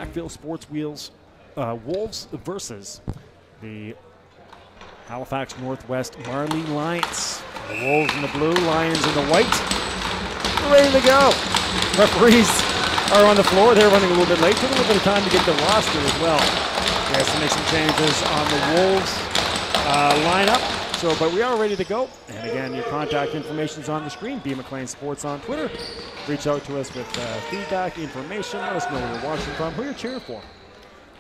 Sackville Sportswheels Wolves versus the Halifax Northwest Marley Lions. The Wolves in the blue, Lions in the white. We're ready to go. Referees are on the floor. They're running a little bit late. Took a little bit of time to get the roster as well. He has to make some changes on the Wolves lineup. But we are ready to go. And again, your contact information is on the screen. B. McLean Sports on Twitter. Reach out to us with feedback, information. Let us know where you're watching from, who you're cheering for.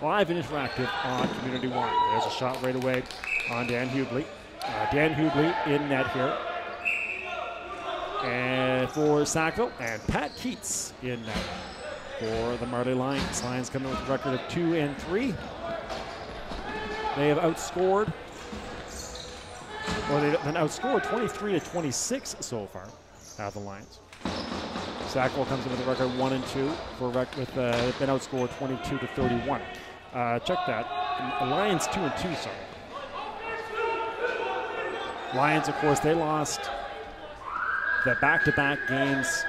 Live and interactive on Community One. There's a shot right away on Dan Hubley. Dan Hubley in net here. And for Sackville, and Pat Keats in net for the Marley Lions. Lions coming with a record of 2-3. They have outscored. Well, they've been outscored 23-26 so far, the Lions. Sackville comes in with a record 1-2 they've been outscored 22-31. Check that. The Lions 2-2, sorry. Lions, of course, they lost the back-to-back games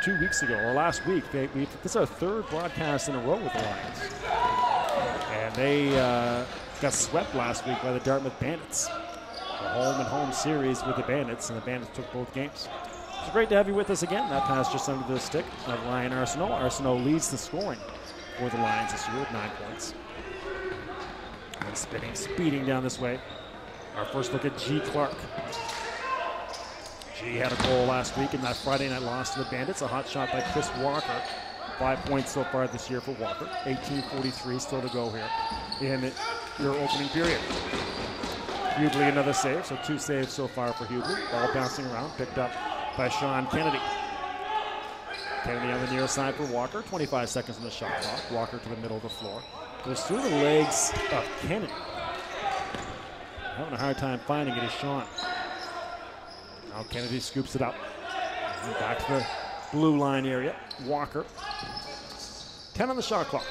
2 weeks ago, or last week. This is our third broadcast in a row with the Lions. And they got swept last week by the Dartmouth Bandits. A home-and-home series with the Bandits, and the Bandits took both games. It's great to have you with us again. That pass just under the stick of Ryan Arsenault. Arsenault leads the scoring for the Lions this year with 9 points. And speeding down this way. Our first look at G. Clark. G had a goal last week in that Friday night loss to the Bandits. A hot shot by Chris Walker. 5 points so far this year for Walker. 18:43 still to go here in your opening period. Hubley another save, so 2 saves so far for Hubley. Ball bouncing around, picked up by Sean Kennedy. Kennedy on the near side for Walker. 25 seconds on the shot clock. Walker to the middle of the floor. Goes through the legs of Kennedy. Having a hard time finding it is Sean. Now Kennedy scoops it up. And back to the blue line area. Walker. 10 on the shot clock.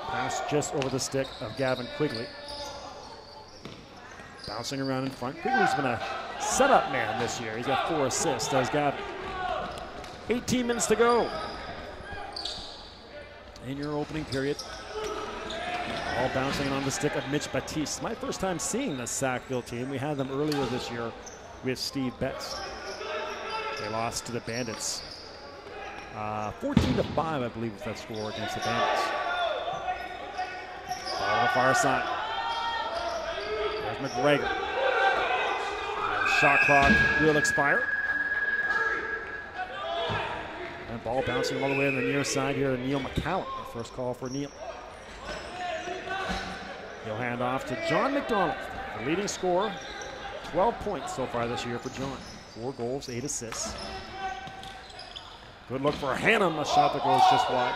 Pass just over the stick of Gavin Quigley. Bouncing around in front. Quigley's been a setup man this year. He's got 4 assists, does Gavin. 18 minutes to go in your opening period. All bouncing on the stick of Mitch Batiste. My first time seeing the Sackville team. We had them earlier this year with Steve Betts. They lost to the Bandits. 14-5, I believe, was that score against the Bandits. Ball on the far side. There's McGregor. And shot clock will expire. And ball bouncing all the way on the near side here to Neil McCallum. The first call for Neil. He'll hand off to John McDonald, the leading scorer. 12 points so far this year for John. 4 goals, 8 assists. Good look for Hannum, a shot that goes just wide.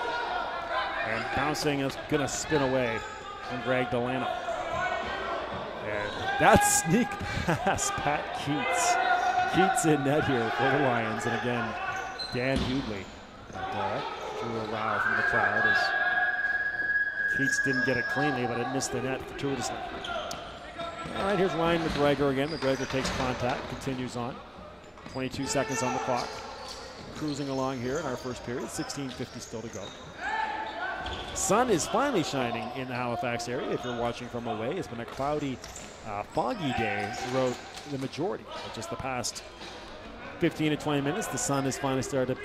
And bouncing is going to spin away from Greg Delano. And that sneak pass, Pat Keats. Keats in net here for the Lions. And again, Dan Hubley drew a row from the crowd as Keats didn't get it cleanly, but it missed the net fortuitously. All right, here's Ryan McGregor again. McGregor takes contact, continues on. 22 seconds on the clock. Cruising along here in our first period. 16:50 still to go. Sun is finally shining in the Halifax area. If you're watching from away, it's been a cloudy, foggy day throughout the majority. But just the past 15 to 20 minutes, the sun has finally started to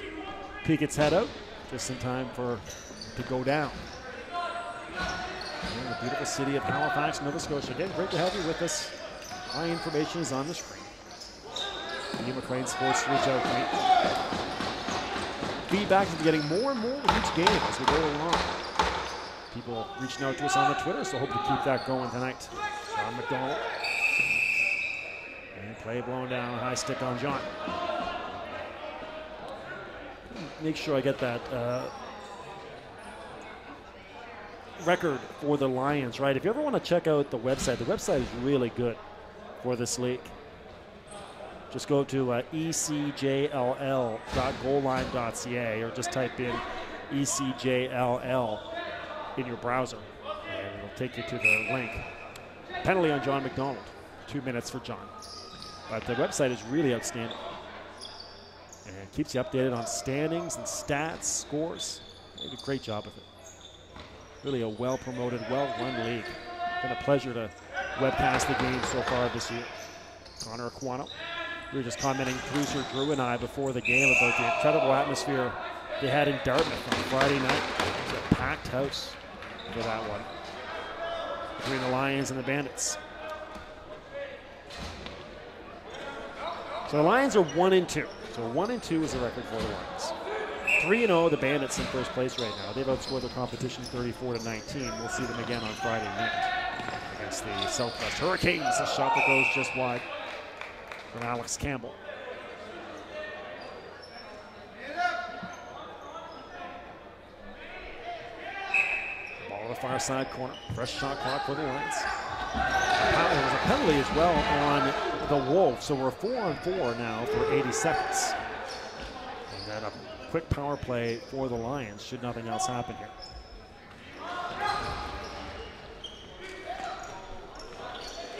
peek its head out, just in time for to go down. In the beautiful city of Halifax, Nova Scotia. Again, great to have you with us. My information is on the screen. Ian McLean Sports, reach out to me. Feedback is getting more and more with each game as we go along. People reaching out to us on the Twitter, so hope to keep that going tonight. John McDonald. And play blown down, high stick on John. Make sure I get that record for the Lions, right? If you ever want to check out the website is really good for this league. Just go to ECJLL.goalline.ca or just type in ECJLL in your browser and it'll take you to the link. Penalty on John McDonald. 2 minutes for John. But the website is really outstanding. And keeps you updated on standings and stats, scores. They do a great job of it. Really a well-promoted, well-run league. Been a pleasure to webcast the game so far this year. Connor Aquano. We were just commenting, producer Drew and I, before the game about the incredible atmosphere they had in Dartmouth on Friday night. It was a packed house for that one, between the Lions and the Bandits. So the Lions are 1-2. So 1-2 is the record for the Lions. 3-0, the Bandits in first place right now. They've outscored their competition 34-19. We'll see them again on Friday night against the Southwest Hurricanes. A shot that goes just wide from Alex Campbell. Ball to the far side corner. Fresh shot clock for the Lions. There was a penalty as well on the Wolves, so we're 4-on-4 now for 80 seconds. And then a quick power play for the Lions, should nothing else happen here.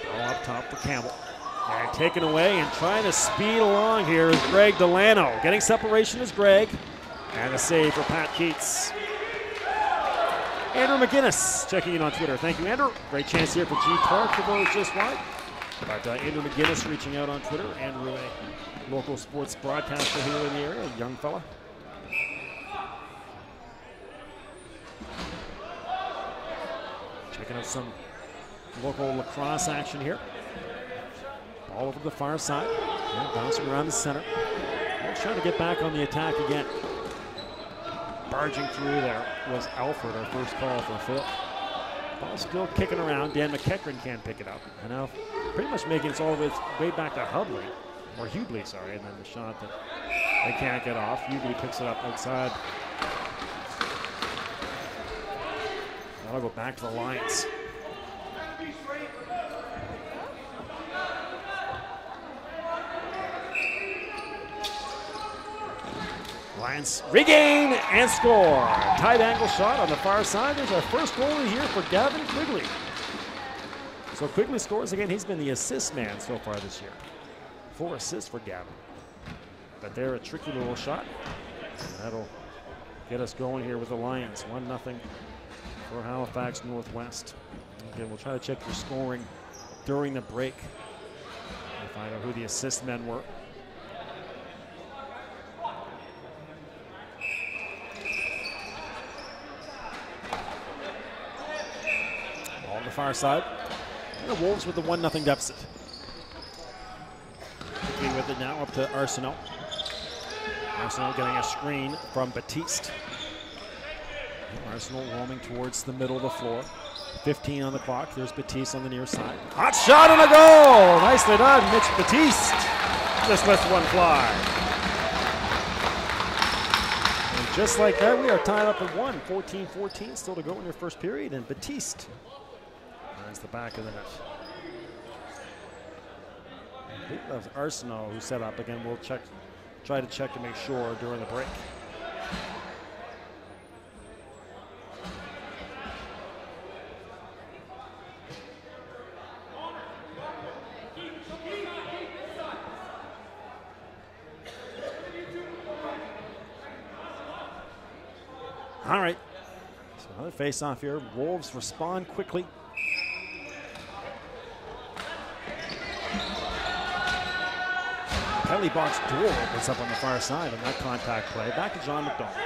Ball up top for Campbell. And taken away and trying to speed along here is Greg Delano. Getting separation is Greg. And a save for Pat Keats. Andrew McGinnis checking in on Twitter. Thank you, Andrew. Great chance here for G. Clark to go just wide. But Andrew McGinnis reaching out on Twitter. Andrew, a local sports broadcaster here in the area, a young fella. Checking out some local lacrosse action here. Ball over the far side. And bouncing around the center. We're trying to get back on the attack again. Barging through there was Alfred, our first call for Phil. Ball still kicking around. Dan McEachran can't pick it up. And now pretty much making its all the way back to Hubley, or Hubley, sorry, and then the shot that they can't get off. Hubley picks it up outside. That'll go back to the Lions. Lions regain and score. Tight angle shot on the far side. There's our first goalie here for Gavin Quigley. So Quigley scores again. He's been the assist man so far this year. 4 assists for Gavin. But they're a tricky little shot. And that'll get us going here with the Lions. 1-0 for Halifax Northwest. Again, we'll try to check your scoring during the break and find out who the assist men were. On the far side. And the Wolves with the 1-0 deficit. Quickly with it now up to Arsenault. Arsenault getting a screen from Batiste. Arsenault roaming towards the middle of the floor. 15 on the clock. There's Batiste on the near side. Hot shot and a goal! Nicely done, Mitch Batiste. Just lets one fly. And just like that, we are tied up at 1. 14-14 still to go in your first period. And Batiste finds the back of the net. I think that was Arsenault who set up. Again, we'll try to check to make sure during the break. All right, so another face-off here. Wolves respond quickly. Penalty box door opens up on the far side on that contact play. Back to John McDonald.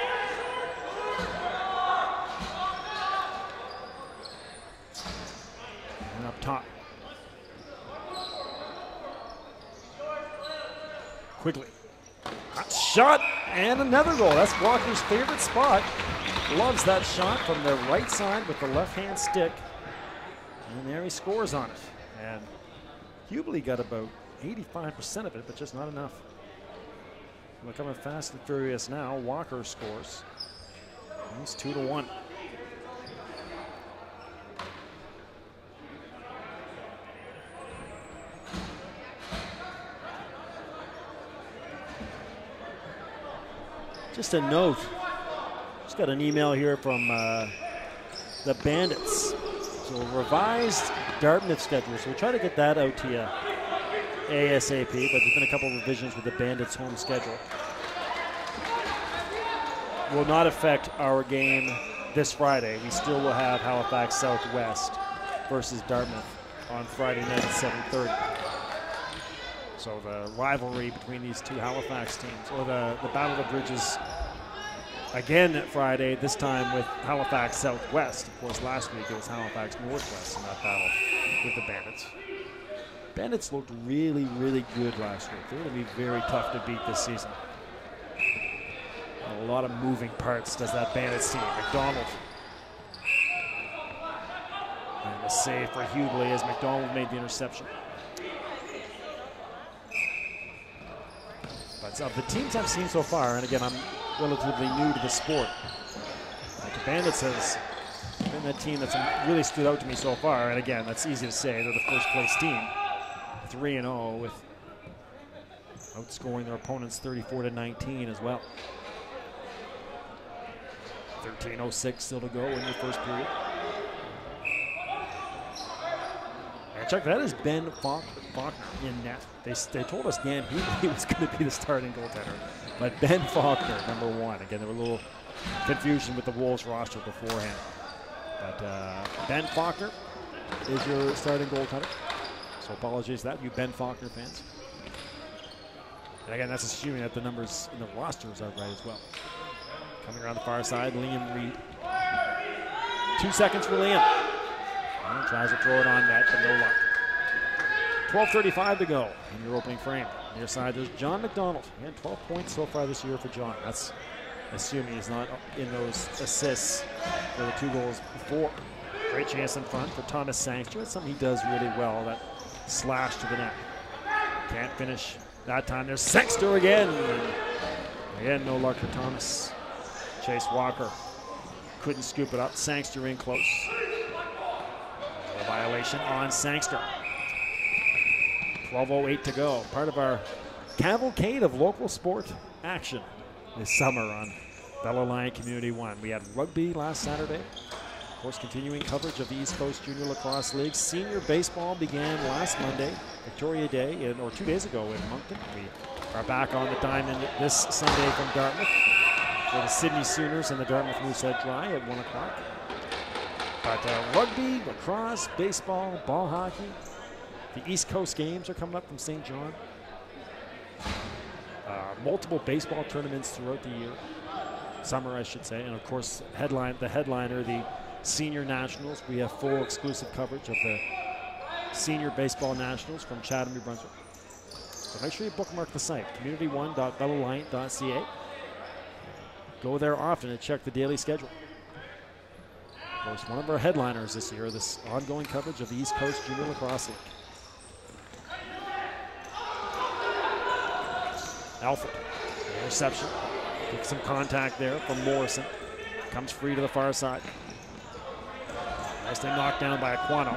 And up top. Quickly. Hot shot and another goal. That's Walker's favorite spot. Loves that shot from the right side with the left-hand stick. And there he scores on it. And Hubley got about 85% of it, but just not enough. We're coming fast and furious now. Walker scores. It's 2-1. Just a note. Just got an email here from the Bandits. So revised Dartmouth schedule. So we'll try to get that out to you ASAP, but there's been a couple of revisions with the Bandits' home schedule. Will not affect our game this Friday, we still will have Halifax Southwest versus Dartmouth on Friday night at 7:30. So the rivalry between these two Halifax teams, or the Battle of the Bridges, again at Friday, this time with Halifax Southwest. Of course, last week it was Halifax Northwest in that battle with the Bandits. Bandits looked really, really good last week. They're going to be very tough to beat this season. A lot of moving parts does that Bandits team. McDonald. And the save for Hughley as McDonald made the interception. But of the teams I've seen so far, and again, I'm relatively new to the sport, the Bandits has been that team that's really stood out to me so far. And again, that's easy to say. They're the first place team. 3-0 with outscoring their opponents 34-19 as well. 13:06 still to go in the first period. And check, that is Ben Faulkner in net. They told us Dan Hughley was going to be the starting goaltender, but Ben Faulkner, number 1. Again, there was a little confusion with the Wolves roster beforehand. But Ben Faulkner is your starting goaltender. So apologies to that, you Ben Faulkner fans. And again, that's assuming that the numbers in the rosters are right as well. Coming around the far side, Liam Reed. 2 seconds for Liam. And tries to throw it on net, but no luck. 12:35 to go in your opening frame. Near side, there's John McDonald. He had 12 points so far this year for John. That's assuming he's not in those assists for the 2 goals before. Great chance in front for Thomas Sangster. That's something he does really well, that slash to the net. Can't finish that time. There's Sangster again. Again, no luck for Thomas. Chase Walker couldn't scoop it up. Sangster in close. A violation on Sangster. 12:08 to go. Part of our cavalcade of local sport action this summer on Bellaliant Community One. We had rugby last Saturday. Of course, continuing coverage of the East Coast Junior Lacrosse League. Senior baseball began last Monday, Victoria Day, or 2 days ago in Moncton. We are back on the diamond this Sunday from Dartmouth for the Sydney Sooners and the Dartmouth Moosehead Dry at 1 o'clock. But rugby, lacrosse, baseball, ball hockey, the East Coast games are coming up from St. John. Multiple baseball tournaments throughout the year. Summer, I should say. And of course, the headliner, the Senior Nationals. We have full exclusive coverage of the Senior Baseball Nationals from Chatham, New Brunswick. So make sure you bookmark the site, communityone.bellaliant.ca. Go there often and check the daily schedule. Of course, one of our headliners this year, this ongoing coverage of the East Coast Junior Lacrosse League. Alfred, interception. Took some contact there from Morrison. Comes free to the far side. Nicely knocked down by Aquano.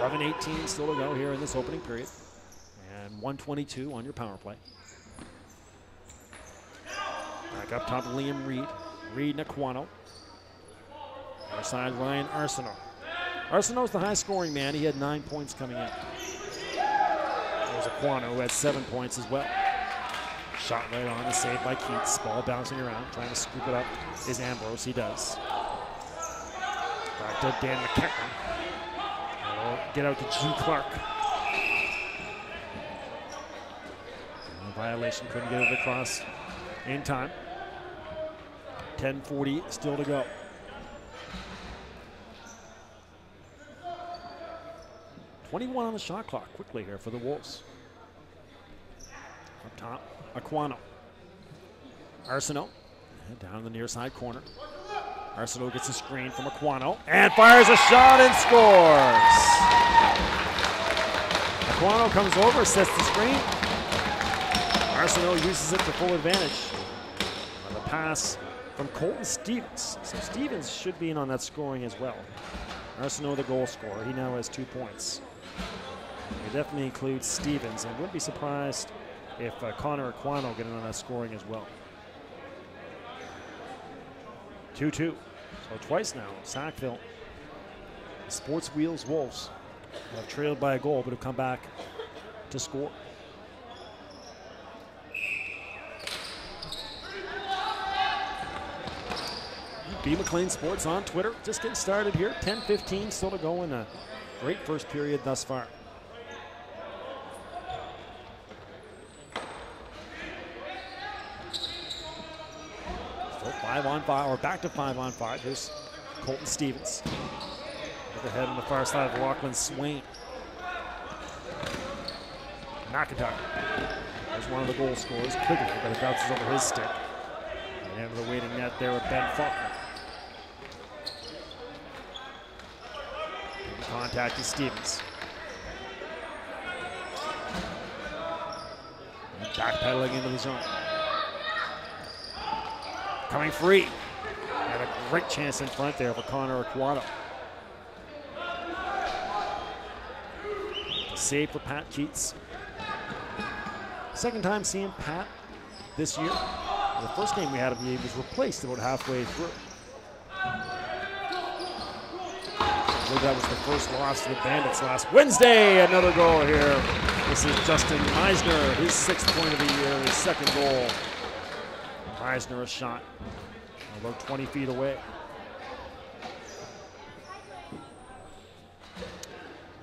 11:18 still to go here in this opening period. And 1:22 on your power play. Back up top, Liam Reed. Reed and Aquano. Other side, Ryan Arsenault. Arsenault's the high-scoring man. He had 9 points coming in. There's Aquano, who had 7 points as well. Shot right on, the save by Keats. Ball bouncing around, trying to scoop it up is Ambrose. He does. Back to Dan McKechnie. Get out to G. Clark. No violation, couldn't get it across in time. 10:40 still to go. .21 on the shot clock quickly here for the Wolves. Up top, Aquano. Arsenault, down the near side corner. Arsenault gets a screen from Aquano and fires a shot and scores. Aquano comes over, sets the screen. Arsenault uses it to full advantage. The pass from Colton Stevens. So Stevens should be in on that scoring as well. Arsenault, the goal scorer, he now has 2 points. It definitely includes Stevens, and wouldn't be surprised if Connor Aquano get in on that scoring as well. 2-2. So twice now, Sackville, the Sportswheels Wolves have trailed by a goal, but have come back to score. B. McLean Sports on Twitter. Just getting started here. 10:15 still to go in a great first period thus far. Still 5-on-5, or back to 5-on-5. Here's Colton Stevens. Overhead on the far side of Lachlan Swain. McIntyre. There's one of the goal scorers, Quigley, but it bounces over his stick. And into the waiting net there with Ben Faulkner. Contact is Stevens. And backpedaling into the zone. Coming free. Had a great chance in front there for Connor Aquato. Save for Pat Keats. Second time seeing Pat this year. The first game we had him, he was replaced about halfway through. I believe that was the first loss to the Bandits last Wednesday. Another goal here. This is Justin Meisner, his 6th point of the year, his 2nd goal. Meisner a shot about 20 feet away.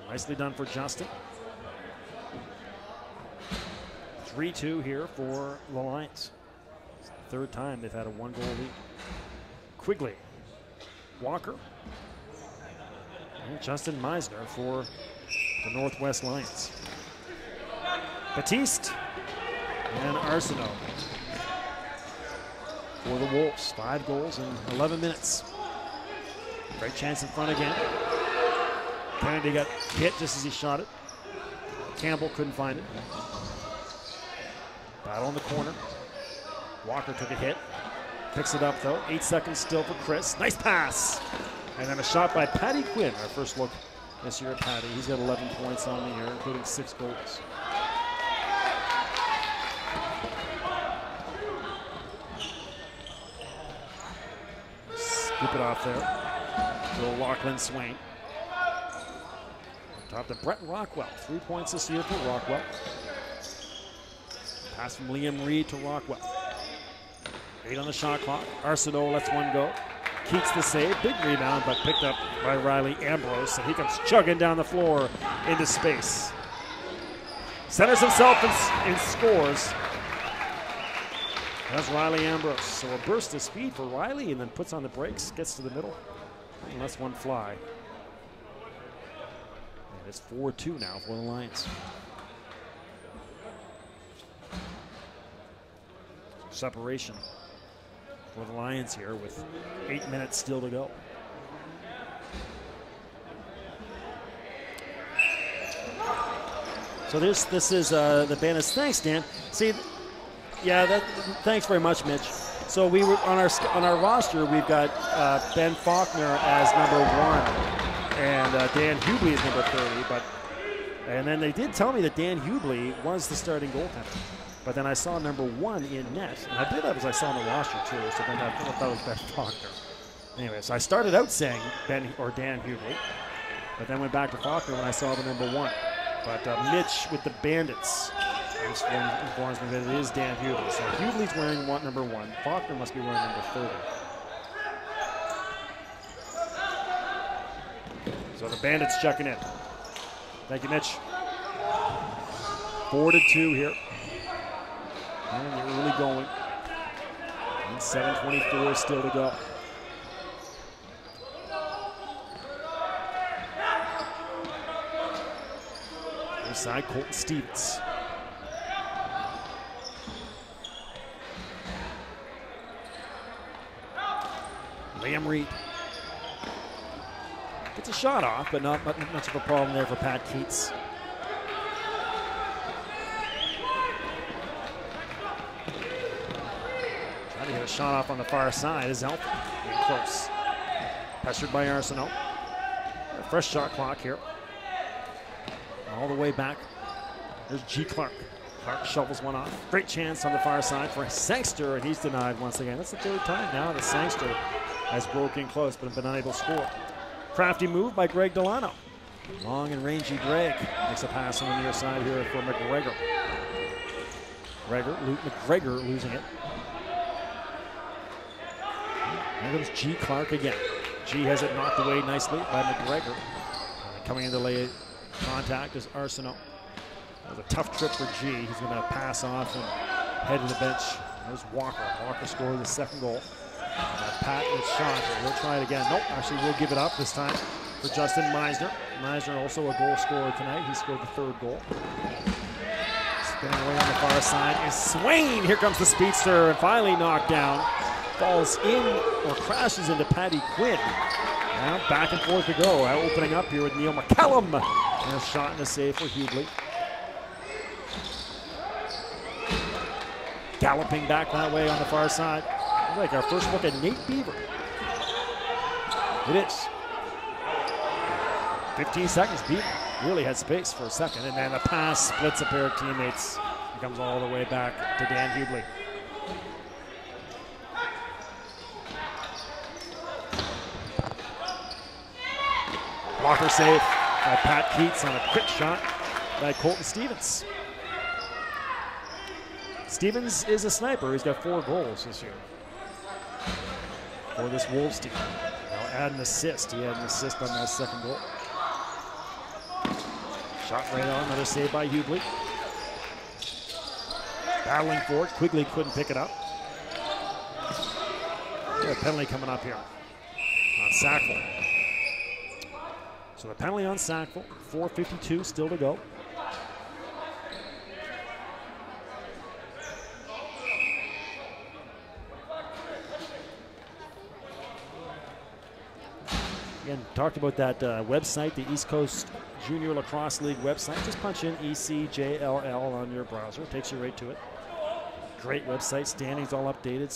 Nicely done for Justin. 3-2 here for the Lions. It's the 3rd time they've had a 1-goal lead. Quigley, Walker, and Justin Meisner for the Northwest Lions. Batiste and Arsenault for the Wolves. 5 goals in 11 minutes. Great chance in front again. Kennedy got hit just as he shot it. Campbell couldn't find it. Battle in the corner. Walker took a hit. Picks it up though. 8 seconds still for Chris. Nice pass. And then a shot by Patty Quinn. Our first look this year at Patty. He's got 11 points on the year, including 6 goals. Scoop it off there. Little Lachlan Swain. Top to Brett Rockwell. 3 points this year for Rockwell. Pass from Liam Reed to Rockwell. 8 on the shot clock. Arsenault lets one go. Keats the save. Big rebound, but picked up by Riley Ambrose. And he comes chugging down the floor into space. Centers himself and scores. That's Riley Ambrose. So a burst of speed for Riley, and then puts on the brakes, gets to the middle, and lets one fly. And it's 4-2 now for the Lions. Separation for the Lions here with 8 minutes still to go. So this is the Bandits. Thanks, Dan. See, yeah, thanks very much, Mitch. So we were on our roster. We've got Ben Faulkner as number 1, and Dan Hubley is number 30. And then they did tell me that Dan Hubley was the starting goaltender. But then I saw number 1 in net, and I believe that was I saw on the roster too. So then I thought that was Ben Faulkner. Anyway, so I started out saying Ben or Dan Hubley, but then went back to Faulkner when I saw the number 1. But Mitch with the Bandits informs me that it is Dan Hubley. So Hubley's wearing number 1. Faulkner must be wearing number 30. So the Bandits checking in. Thank you, Mitch. 4-2 here. And they're really going. And 7:24 still to go. Inside, Colton Stevens. Liam Reed. Gets a shot off, but not much of a problem there for Pat Keats. Trying to get a shot off on the far side is Elton. Getting close. Pressured by Arsenault. A fresh shot clock here. All the way back. There's G. Clark. Clark shovels one off. Great chance on the far side for Sangster, and he's denied once again. That's the 3rd time now that Sangster has broken close but been unable to score. Crafty move by Greg Delano. Long and rangy Greg makes a pass on the near side here for McGregor. McGregor losing it. Here comes G. Clark again. G has it knocked away nicely by McGregor. Coming in to lay contact is Arsenault. That was a tough trip for G. He's going to pass off and head to the bench. There's Walker. Walker scored the second goal. Pat with shot. We'll try it again. Nope, actually we'll give it up this time for Justin Meisner. Meisner also a goal scorer tonight. He scored the third goal. Spinning away on the far side is Swain. Here comes the speedster and finally knocked down. Falls in or crashes into Patty Quinn. Now back and forth to go. Opening up here with Neil McCallum. And a shot and a save for Hubli. Galloping back that way on the far side. Looks like our first look at Nate Beaver. It is. 15 seconds. Beaver really had space for a second. And then the pass splits a pair of teammates. He comes all the way back to Dan Hubli. Blocker save by Pat Keats on a quick shot by Colton Stevens. Stevens is a sniper. He's got 4 goals this year for this Wolves team. Now add an assist. He had an assist on that second goal. Shot right on. Another save by Hubli. Battling for it. Quigley couldn't pick it up. A penalty coming up here on Sackville. So the penalty on Sackville. 4:52 still to go. Again, talked about that website, the East Coast Junior Lacrosse League website. Just punch in ECJLL on your browser. It takes you right to it. Great website. Standings all updated.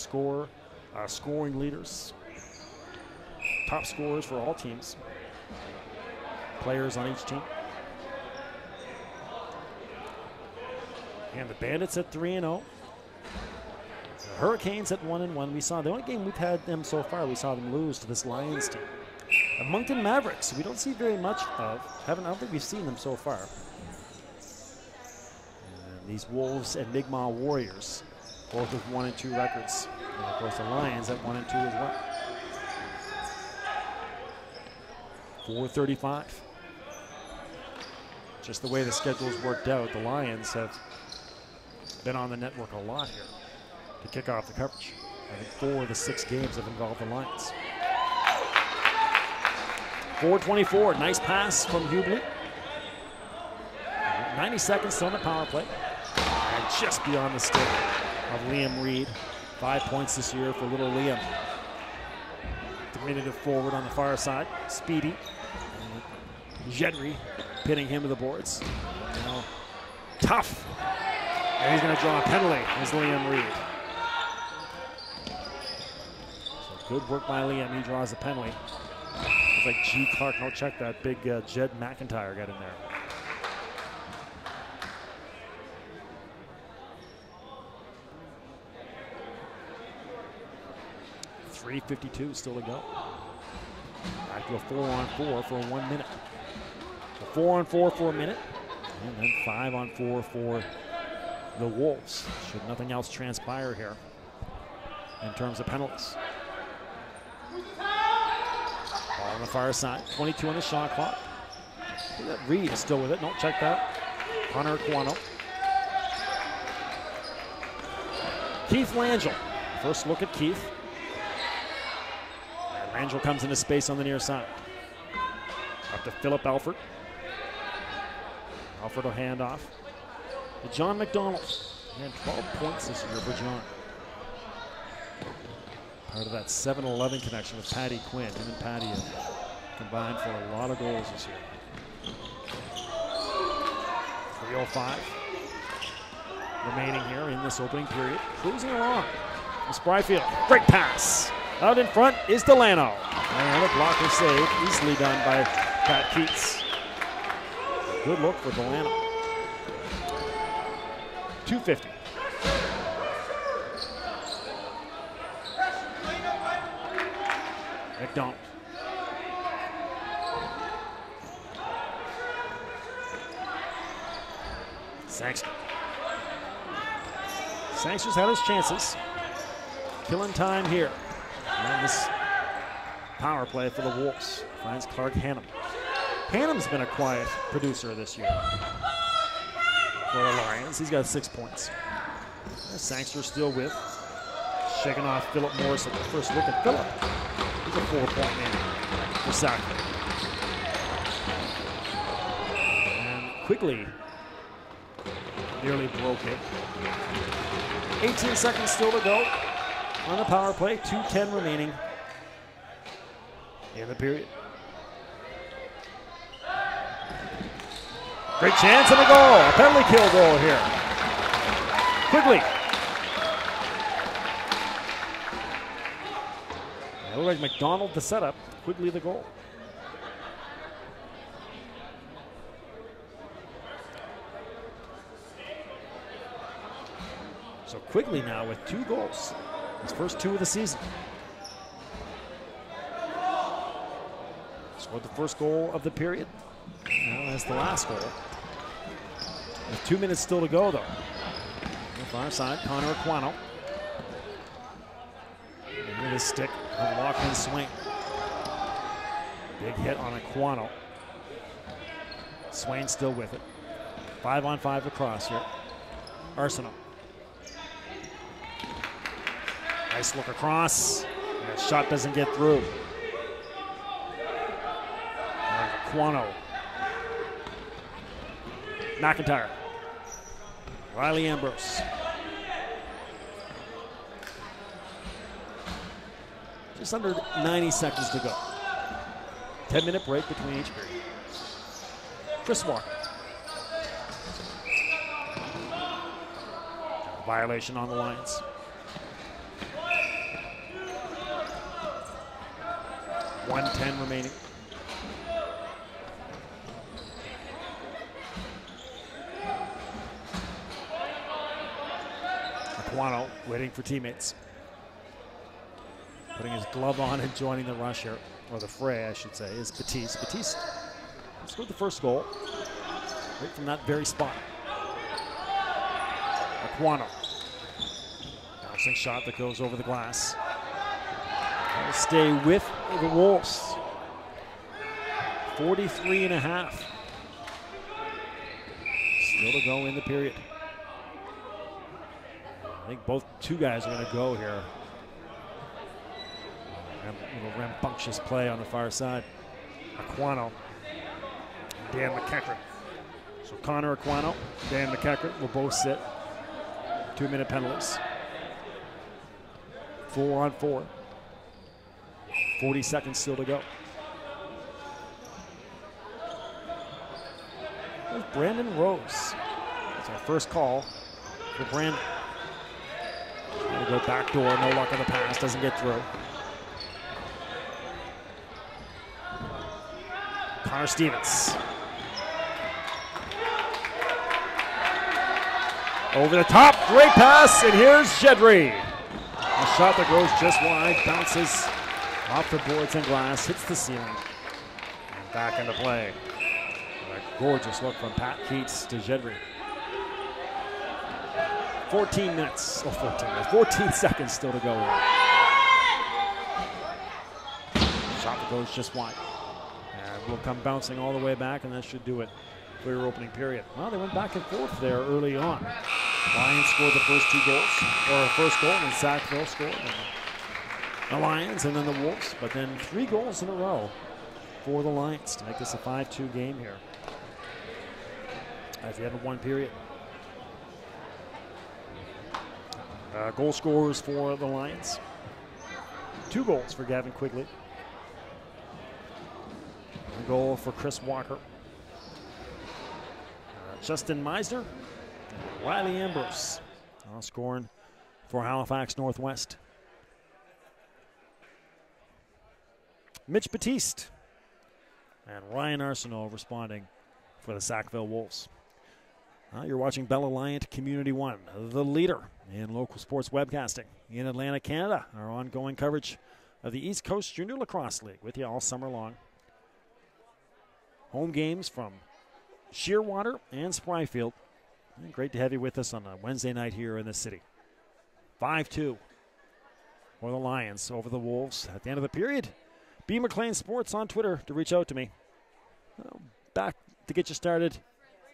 Scoring leaders. Top scorers for all teams. Players on each team. And the Bandits at 3-0. The Hurricanes at 1-1. We saw the only game we've had them so far, we saw them lose to this Lions team. The Moncton Mavericks, we don't see very much of. I don't think we've seen them so far. And these Wolves and Mi'kmaq Warriors, both with 1 and 2 records. And of course the Lions at 1 and 2 as well. 4:35. Just the way the schedule's worked out, the Lions have been on the network a lot here to kick off the coverage. I think 4 of the 6 games have involved the Lions. 4:24, nice pass from Hubli. 90 seconds still on the power play. And just beyond the stick of Liam Reed. 5 points this year for little Liam. Diminutive forward on the far side. Speedy. Jedry pinning him to the boards. Now, tough. And he's going to draw a penalty as Liam Reed. So good work by Liam. He draws a penalty. Looks like G. Clark. I'll check that big Jed McIntyre got in there. .352 still to go. Back to a 4-on-4 for 1 minute. So 4-on-4 for a minute, and then 5-on-4 for the Wolves. Should nothing else transpire here in terms of penalties. Ball on the far side. 22 on the shot clock. Reed is still with it. Don't check that. Hunter Quano. Keith Langell. First look at Keith. Angel comes into space on the near side. Up to Philip Alford. Alford will hand off to John McDonald. He had 12 points this year for John. Part of that 7-11 connection with Patty Quinn. Him and Patty have combined for a lot of goals this year. 3:05 remaining here in this opening period. Cruising along. Spryfield, great pass. Out in front is Delano. And a blocker save, easily done by Pat Keats. Good look for Delano. 2:50. McDonald. Sangster. Sangster's had his chances. Killing time here. And this power play for the Wolves. Finds Clark Hannum. Hannum's been a quiet producer this year for the Lions. He's got 6 points. Sangster still with. Shaking off Philip Morris at the first look at Philip. He's a 4-point man for Sackville. And Quigley nearly broke it. 18 seconds still to go on the power play. 2:10 remaining in the period. Great chance and a goal. A penalty kill goal here. Quigley. It looked like McDonald the setup. Quigley the goal. So Quigley now with 2 goals. His first 2 of the season. Scored the first goal of the period. Now that's the last goal. With 2 minutes still to go, though. On the far side, Connor Aquano. And with his stick, a walk-in swing. Big hit on Aquano. Swain still with it. 5-on-5 across here. Arsenault. Nice look across. And the shot doesn't get through. Aquano. McIntyre. Riley Ambrose. Just under 90 seconds to go. 10-minute break between each period. Chris Walker. Violation on the Lions. .110 remaining. Aquano waiting for teammates. Putting his glove on and joining the rush here, or the fray, I should say, is Batiste. Batiste scored the first goal right from that very spot. Aquano. Bouncing shot that goes over the glass. Will stay with the Wolves. 43.5. Still to go in the period. I think both 2 guys are going to go here. A little rambunctious play on the far side. Aquano, Dan McEachran. So Connor Aquano, Dan McEachran will both sit. 2-minute penalties. 4-on-4. 40 seconds still to go. There's Brandon Rose. That's our first call for Brandon. Trying to go back door, no luck on the pass, doesn't get through. Connor Stevens. Over the top, great pass, and here's Jedry. A shot that goes just wide, bounces off the boards and glass, hits the ceiling, and back into play. A gorgeous look from Pat Keats to Jedry. 14 seconds still to go. Shot that goes just wide. And will come bouncing all the way back, and that should do it for your opening period. Well, they went back and forth there early on. Lions scored the first 2 goals, or first goal, and Sackville scored. The Lions and then the Wolves, but then 3 goals in a row for the Lions to make this a 5-2 game here at the end of 1 period. Goal scorers for the Lions. 2 goals for Gavin Quigley. A goal for Chris Walker. Justin Meisner and Riley Ambrose all scoring for Halifax Northwest. Mitch Batiste and Ryan Arsenault responding for the Sackville Wolves. You're watching Bell Aliant Community One, the leader in local sports webcasting in Atlanta, Canada. Our ongoing coverage of the East Coast Junior Lacrosse League with you all summer long. Home games from Shearwater and Spryfield. And great to have you with us on a Wednesday night here in the city. 5-2 for the Lions over the Wolves at the end of the period. B. McLean Sports on Twitter to reach out to me. Back to get you started,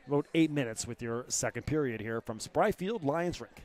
about 8 minutes with your second period here from Spryfield Lions Rink.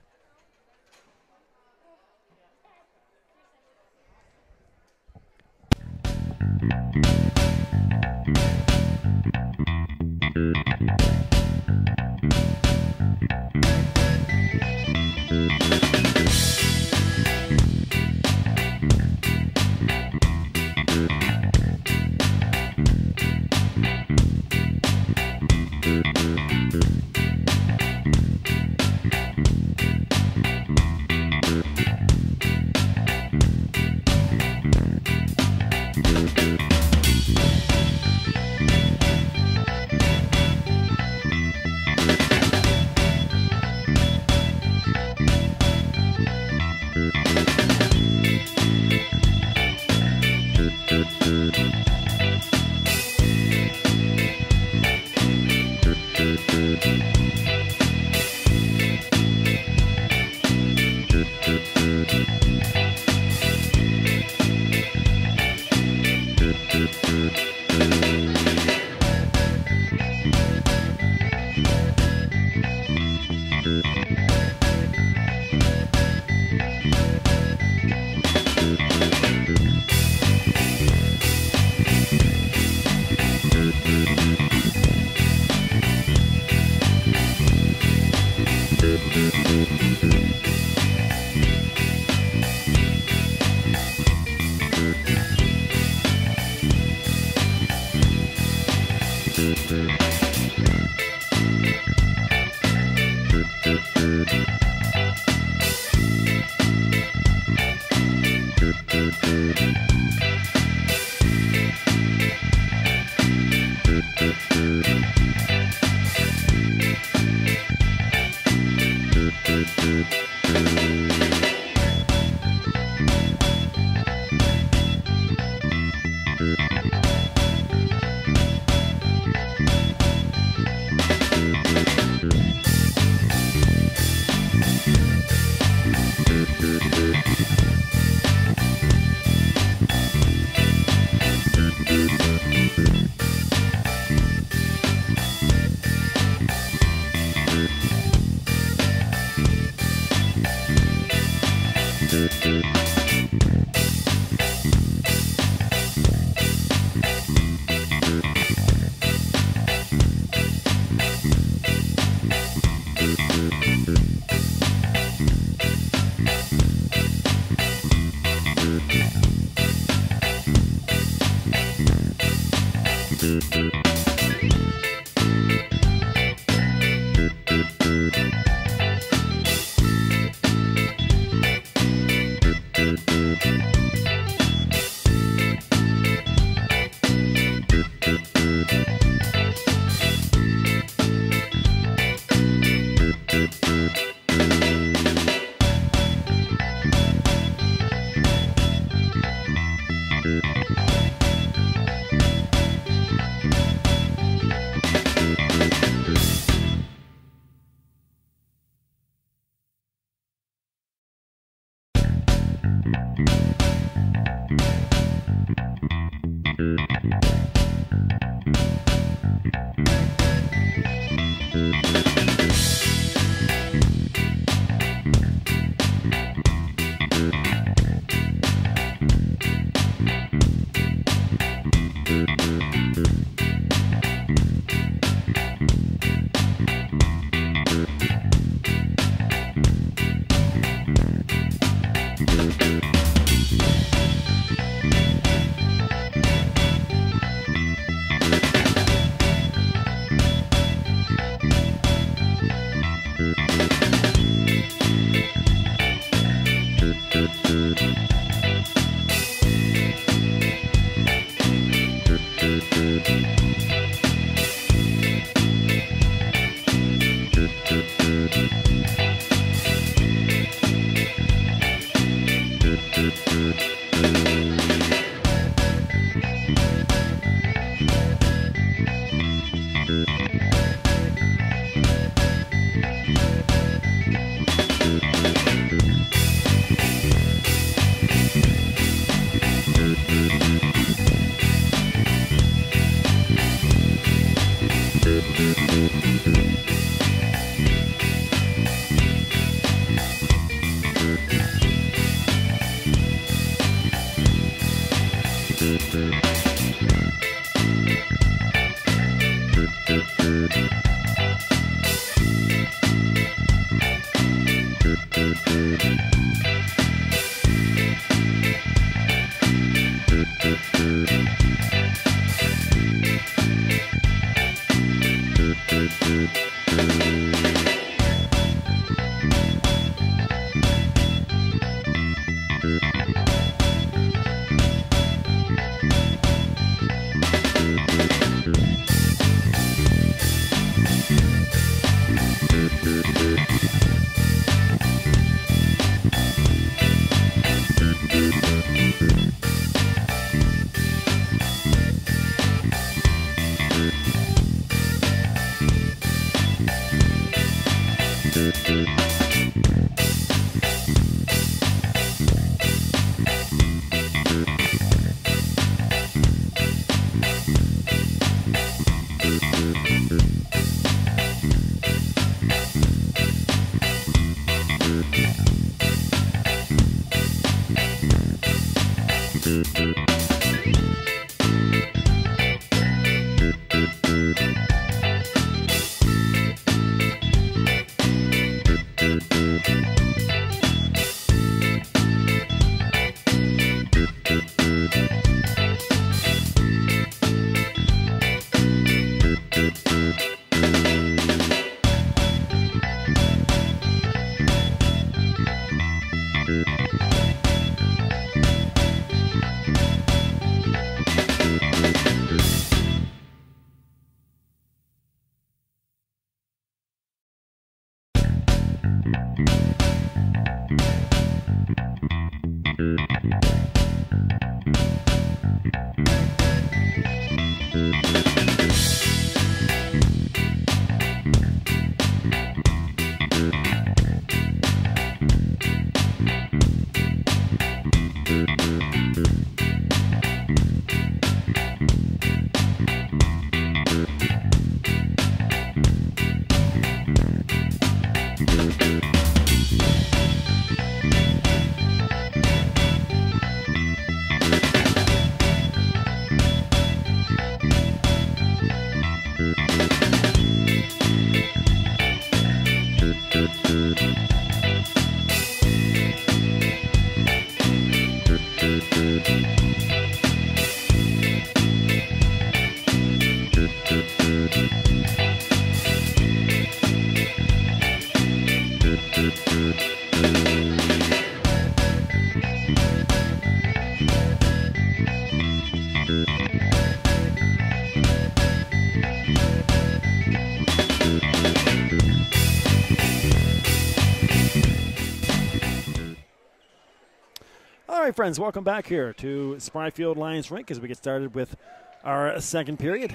All right, friends, welcome back here to Spryfield Lions Rink as we get started with our second period.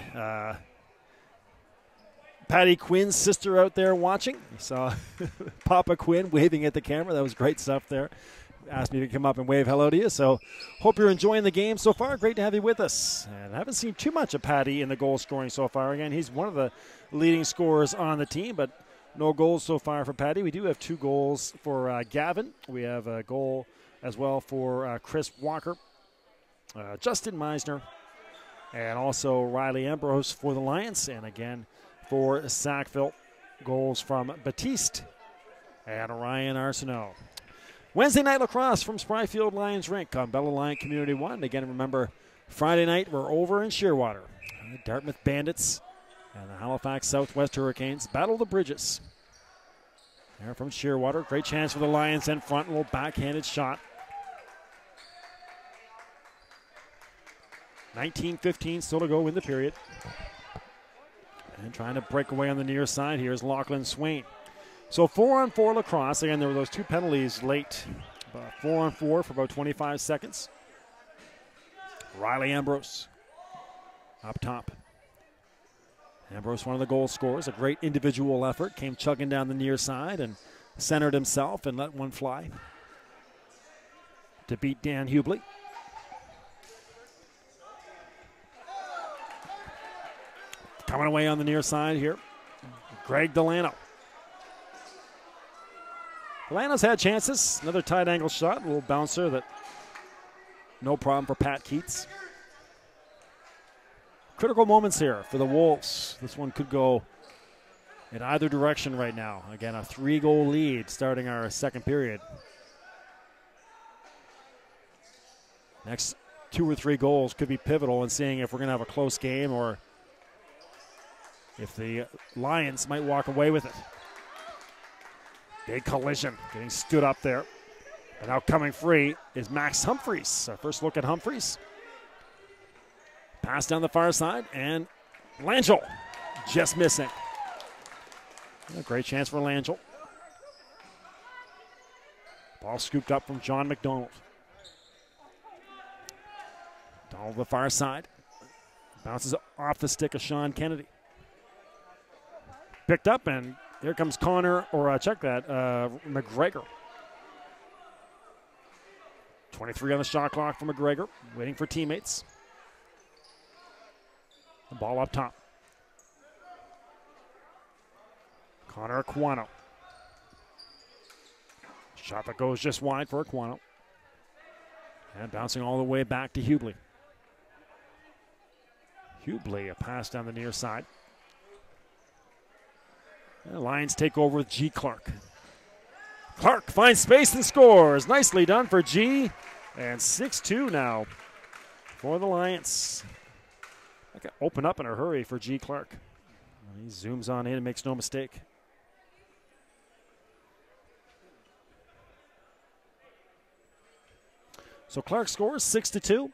Patty Quinn's sister out there watching. You saw Papa Quinn waving at the camera. That was great stuff there. Asked me to come up and wave hello to you. So hope you're enjoying the game so far. Great to have you with us. And I haven't seen too much of Patty in the goal scoring so far. Again, he's one of the leading scorers on the team, but no goals so far for Patty. We do have 2 goals for Gavin. We have a goal as well for Chris Walker, Justin Meisner, and also Riley Ambrose for the Lions. And again, for Sackville, goals from Batiste and Ryan Arsenault. Wednesday night lacrosse from Spryfield Lions Rink on Bellaliant Community One. Again, remember, Friday night we're over in Shearwater. The Dartmouth Bandits and the Halifax Southwest Hurricanes battle the bridges. There from Shearwater, great chance for the Lions in front, a little backhanded shot. 19:15 still to go in the period. And trying to break away on the near side here is Lachlan Swain. So 4-on-4 lacrosse. Again, there were those 2 penalties late. 4-on-4 for about 25 seconds. Riley Ambrose up top. Ambrose, one of the goal scorers, a great individual effort. Came chugging down the near side and centered himself and let one fly to beat Dan Hubley. Coming away on the near side here, Greg Delano. Delano's had chances. Another tight angle shot, a little bouncer that no problem for Pat Keats. Critical moments here for the Wolves. This one could go in either direction right now. Again, a 3-goal lead starting our second period. Next 2 or 3 goals could be pivotal in seeing if we're going to have a close game or if the Lions might walk away with it. Big collision, getting stood up there. And now coming free is Max Humphreys. Our first look at Humphreys. Pass down the far side, and Langell just missing. A great chance for Langell. Ball scooped up from John McDonald. Donald to the far side. Bounces off the stick of Sean Kennedy. Picked up, and here comes Connor, or check that, McGregor. 23 on the shot clock for McGregor, waiting for teammates. The ball up top. Connor Aquano. Shot that goes just wide for Aquano. And bouncing all the way back to Hubley. Hubley, a pass down the near side. The Lions take over with G. Clark. Clark finds space and scores. Nicely done for G. And 6-2 now for the Lions. I can open up in a hurry for G. Clark. He zooms on in and makes no mistake. So Clark scores 6-2.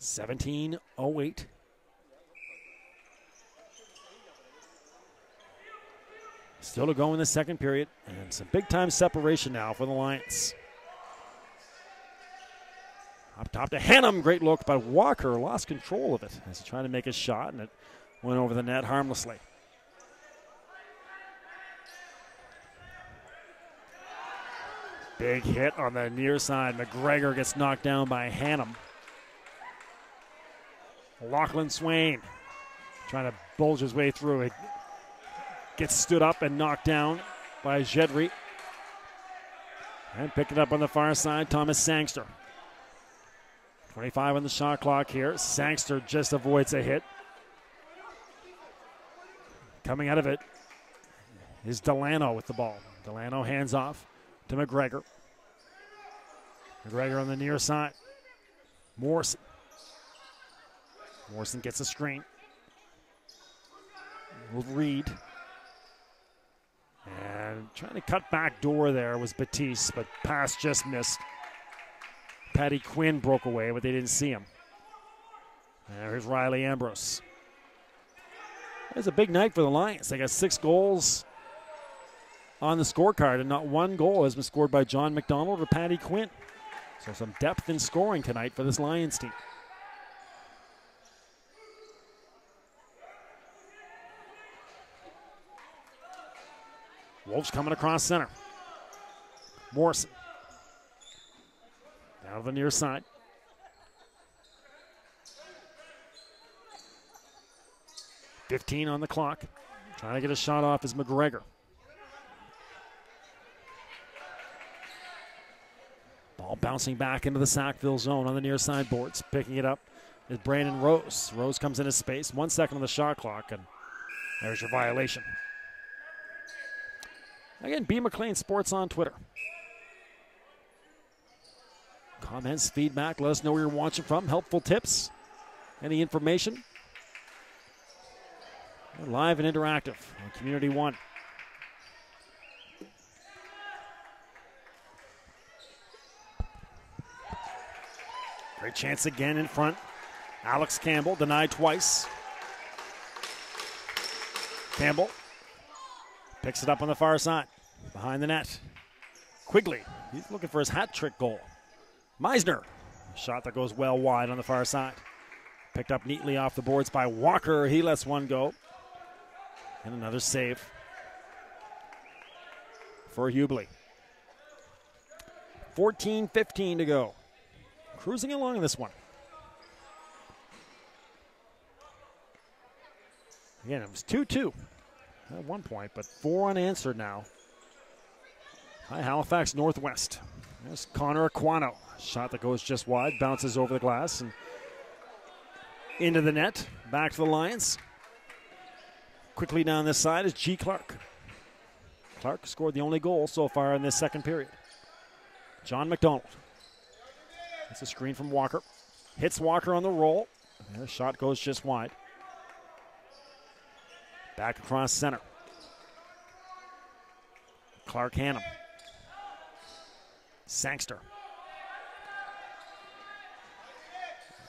$17:08. Still to go in the second period, and some big-time separation now for the Lions. Up top to Hannum, great look, but Walker lost control of it as he tried to make a shot, and it went over the net harmlessly. Big hit on the near side. McGregor gets knocked down by Hannum. Lachlan Swain trying to bulge his way through it. Gets stood up and knocked down by Jedry. And picked it up on the far side, Thomas Sangster. 25 on the shot clock here. Sangster just avoids a hit. Coming out of it is Delano with the ball. Delano hands off to McGregor. McGregor on the near side. Morrison. Morrison gets a screen. Will Reed. And trying to cut back door there was Batiste, but pass just missed. Paddy Quinn broke away, but they didn't see him. There's Riley Ambrose. It's a big night for the Lions. They got 6 goals on the scorecard, and not one goal has been scored by John McDonald or Paddy Quinn. So some depth in scoring tonight for this Lions team. Wolves coming across center. Morrison. Down to the near side. .15 on the clock. Trying to get a shot off is McGregor. Ball bouncing back into the Sackville zone on the near side boards. Picking it up is Brandon Rose. Rose comes into space. 1 second on the shot clock, and there's your violation. Again, B. McLean Sports on Twitter. Comments, feedback, let us know where you're watching from. Helpful tips, any information. We're live and interactive on Community One. Great chance again in front. Alex Campbell denied twice. Campbell picks it up on the far side, behind the net. Quigley, he's looking for his hat trick goal. Meisner, shot that goes well wide on the far side. Picked up neatly off the boards by Walker. He lets one go. And another save for Hubley. 14:15 to go. Cruising along in this one. Again, it was 2-2 at one point, but 4 unanswered now. Hi, Halifax Northwest. There's Connor Aquano. Shot that goes just wide, bounces over the glass and into the net. Back to the Lions. Quickly down this side is G. Clark. Clark scored the only goal so far in this second period. John McDonald. That's a screen from Walker. Hits Walker on the roll. And the shot goes just wide. Back across center. Clark Hannum. Sangster.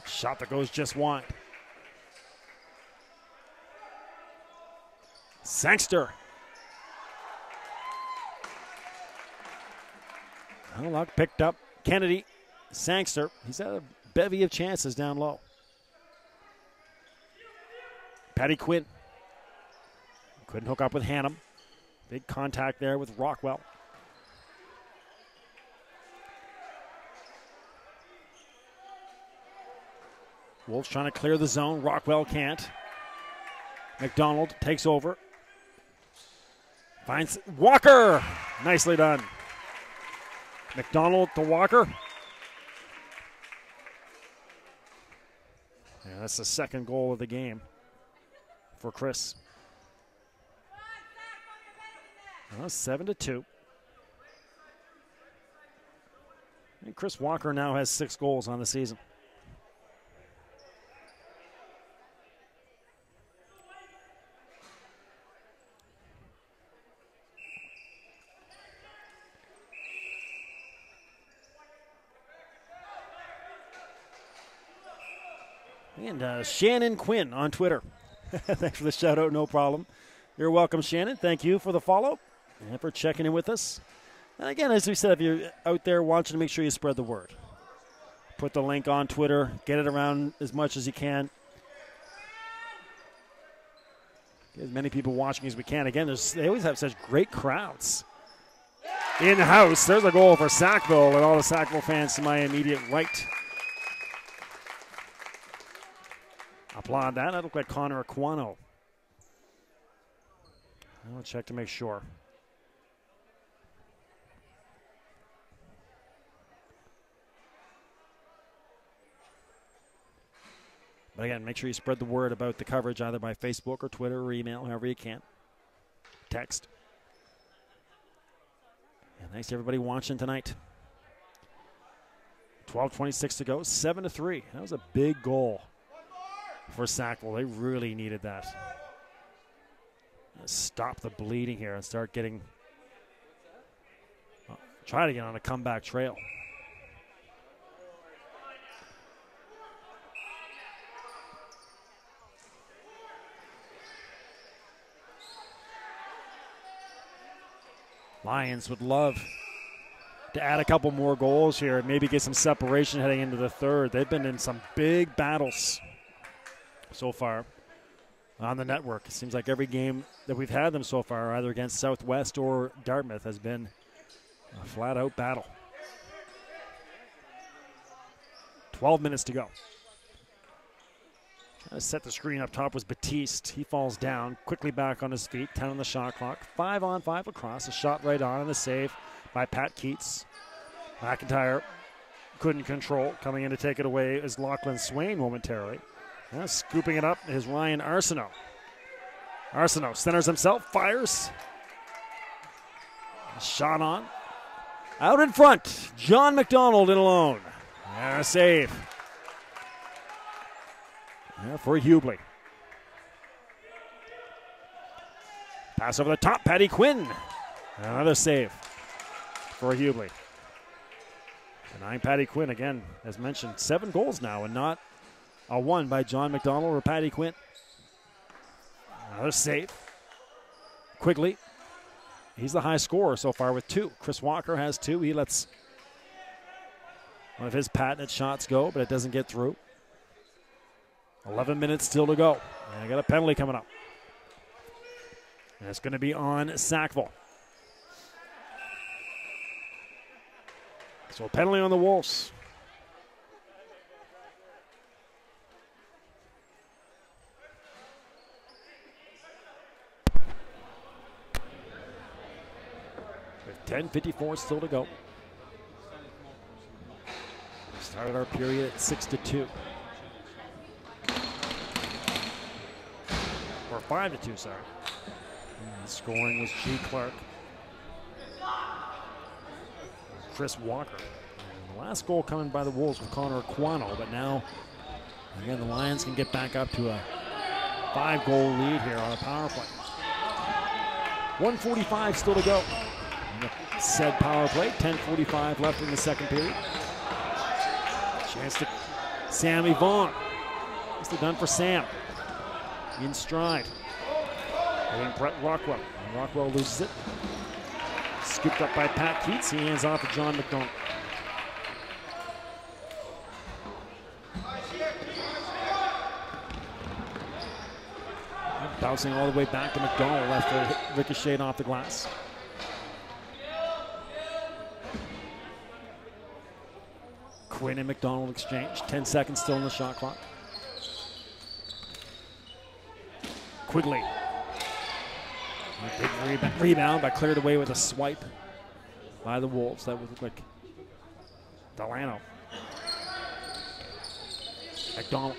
Shot that goes just wide. Sangster. Luck picked up Kennedy. Sangster. He's had a bevy of chances down low. Paddy Quinn. Couldn't hook up with Hannum. Big contact there with Rockwell. Wolves trying to clear the zone. Rockwell can't. McDonald takes over. Finds Walker. Nicely done. McDonald to Walker. Yeah, that's the second goal of the game for Chris. 7-2. And Chris Walker now has 6 goals on the season. And Shannon Quinn on Twitter. Thanks for the shout out, no problem. You're welcome, Shannon. Thank you for the follow and for checking in with us. And again, as we said, if you're out there watching, make sure you spread the word. Put the link on Twitter. Get it around as much as you can. Get as many people watching as we can. Again, they always have such great crowds. In-house, there's a goal for Sackville and all the Sackville fans to my immediate right. Applaud that. That looked like Connor Aquano. I'll check to make sure. But again, make sure you spread the word about the coverage either by Facebook or Twitter or email, however you can. Text. And thanks to everybody watching tonight. 12:26 to go, 7-3. That was a big goal for Sackville. They really needed that. Stop the bleeding here and start getting, try to get on a comeback trail. Lions would love to add a couple more goals here and maybe get some separation heading into the third. They've been in some big battles so far on the network. It seems like every game that we've had them so far, either against Southwest or Dartmouth, has been a flat-out battle. 12 minutes to go. Trying to set the screen up top was Batiste. He falls down, quickly back on his feet, 10 on the shot clock. 5-on-5 lacrosse, a shot right on and a save by Pat Keats. McIntyre couldn't control, coming in to take it away is Lachlan Swain momentarily. Scooping it up is Ryan Arsenault. Arsenault centers himself, fires. Shot on. Out in front, John McDonald in alone. And a save. For Hubley. Pass over the top, Paddy Quinn. Another save for Hubley. Denying Paddy Quinn again, as mentioned, 7 goals now and not a 1 by John McDonald or Paddy Quinn. Another save. Quigley. He's the high scorer so far with 2. Chris Walker has 2. He lets one of his patented shots go, but it doesn't get through. 11 minutes still to go. And I got a penalty coming up. And it's going to be on Sackville. So a penalty on the Wolves. With 10:54 still to go. Started our period at 6-2. Or 5-2, sorry. And the scoring was G. Clark. Chris Walker. And the last goal coming by the Wolves with Connor Aquano, but now, again, the Lions can get back up to a 5-goal lead here on a power play. 1:45 still to go. Said power play, 10:45 left in the second period. Chance to Sammy Vaughn. Nicely done for Sam. In stride. Hitting Brett Rockwell. And Rockwell loses it. Scooped up by Pat Keats. He hands off to John McDonald. Bouncing all the way back to McDonald after ricocheted off the glass. Quinn and McDonald exchange. 10 seconds still in the shot clock. Quigley. Big rebound, but cleared away with a swipe by the Wolves. That would look like Delano. McDonald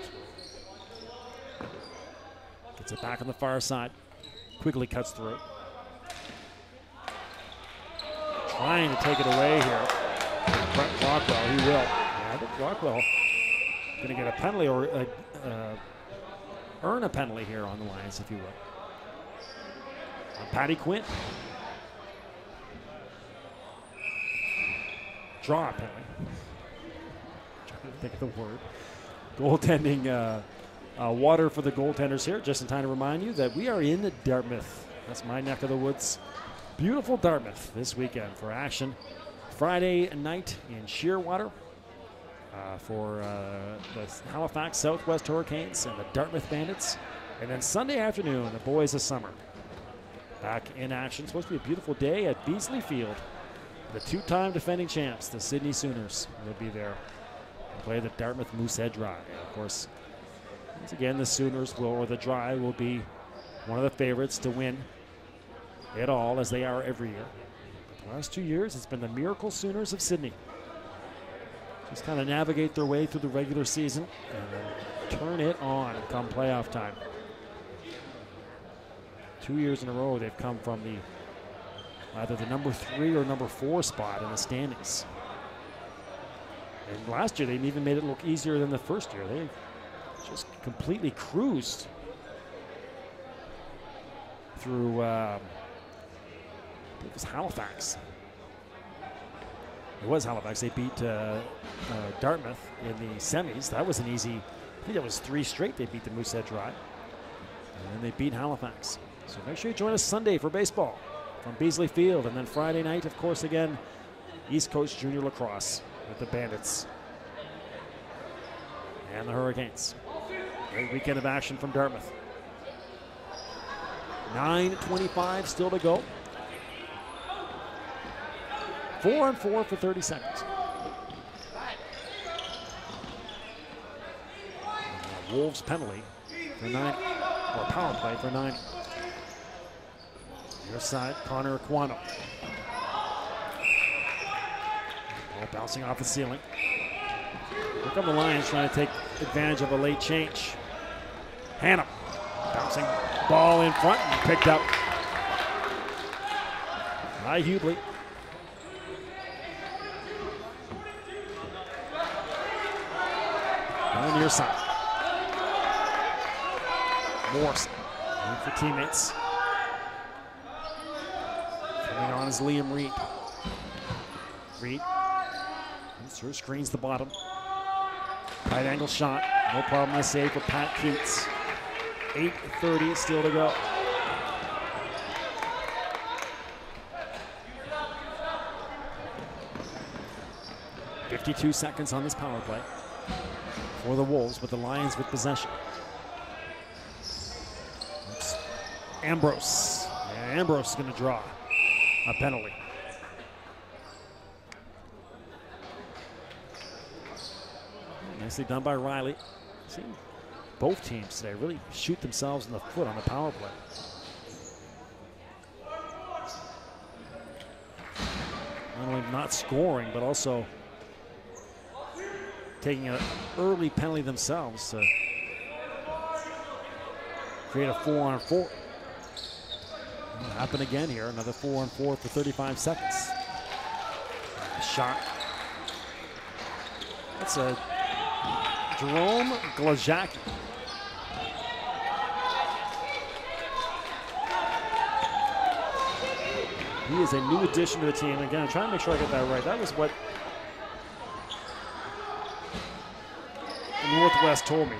gets it back on the far side. Quigley cuts through. Trying to take it away here. Brett Rockwell, he will. Yeah, I think Rockwell going to get a penalty or earn a penalty here on the Lions, if you will. Patty Quinn. Draw a penalty. Trying to think of the word. Goaltending water for the goaltenders here. Just in time to remind you that we are in Dartmouth. That's my neck of the woods. Beautiful Dartmouth this weekend for action. Friday night in Shearwater for the Halifax Southwest Hurricanes and the Dartmouth Bandits. And then Sunday afternoon, the Boys of Summer. Back in action. It's supposed to be a beautiful day at Beasley Field. The two-time defending champs, the Sydney Sooners, will be there to play the Dartmouth Moosehead Drive. And of course, once again, the Sooners will, or the Drive will be one of the favorites to win it all, as they are every year. But the last 2 years, it's been the Miracle Sooners of Sydney. Just kind of navigate their way through the regular season and then turn it on come playoff time. 2 years in a row, they've come from either the number 3 or number 4 spot in the standings. And last year, they even made it look easier than the first year. They just completely cruised through, it was Halifax. It was Halifax. They beat Dartmouth in the semis. That was an easy, I think that was 3 straight they beat the Moosehead Drive. And then they beat Halifax. So make sure you join us Sunday for baseball from Beasley Field. And then Friday night, of course, again, East Coast Junior Lacrosse with the Bandits and the Hurricanes. Great weekend of action from Dartmouth. 9:25 still to go. 4-on-4 for 30 seconds. Wolves penalty for 9, or power play for 9. Your side, Connor Aquano. Ball bouncing off the ceiling. Here come the Lions trying to take advantage of a late change. Hannah bouncing ball in front and picked up by Hubley. On the near side. Morrison for teammates. Coming on is Liam Reed. Reed sort of screens the bottom. Right angle shot. No problem to save for Pat Keats. 8:30 still to go. .52 seconds on this power play for the Wolves, with the Lions with possession. It's Ambrose. And Ambrose is going to draw a penalty. Nicely done by Riley. See both teams today really shoot themselves in the foot on the power play. Not only not scoring, but also taking an early penalty themselves to create a 4-on-4. It'll happen again here. Another 4-on-4 for 35 seconds. Shot. That's a Jerome Glazaki. He is a new addition to the team. Again, I'm trying to make sure I get that right. That was what the Northwest told me.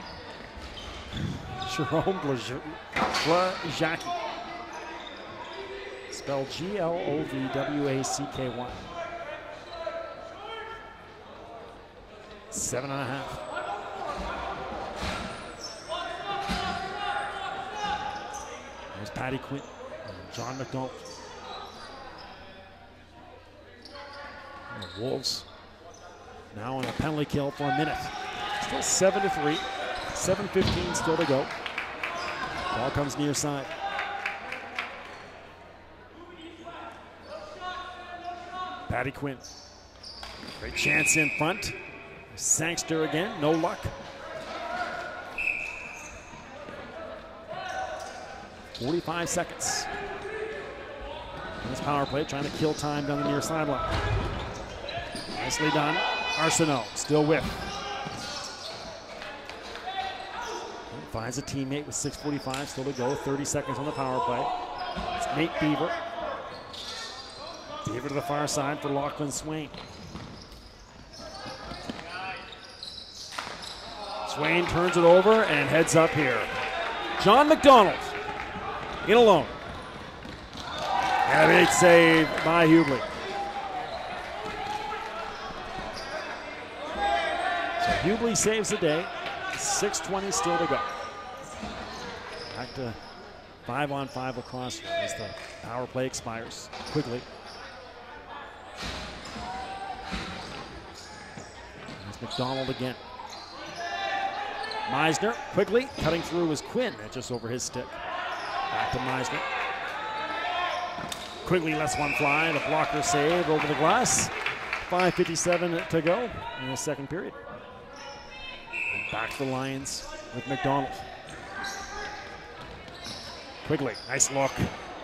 Jerome Glazaki. Spelled Glovwacky. 7.5. There's Patty Quinn and John McDonald. And the Wolves now on a penalty kill for a minute. Still 7-3. 7:15 still to go. Ball comes near side. Patty Quinn. Great chance in front. Sangster again, no luck. 45 seconds. This power play trying to kill time down the near sideline. Nicely done. Arsenault still with. Finds a teammate with 6:45 still to go. 30 seconds on the power play. It's Nate Beaver. Beaver to the far side for Lachlan Swain. Swain turns it over and heads up here. John McDonald in alone. And a big save by Hubley. So Hubley saves the day. 6:20 still to go. Back to 5-on-5 lacrosse here as the power play expires quickly. There's McDonald again. Meisner quickly cutting through was Quinn, just over his stick. Back to Meisner. Quickly lets one fly, the blocker save over the glass. 5:57 to go in the second period. Back to the Lions with McDonald. Quigley, nice look.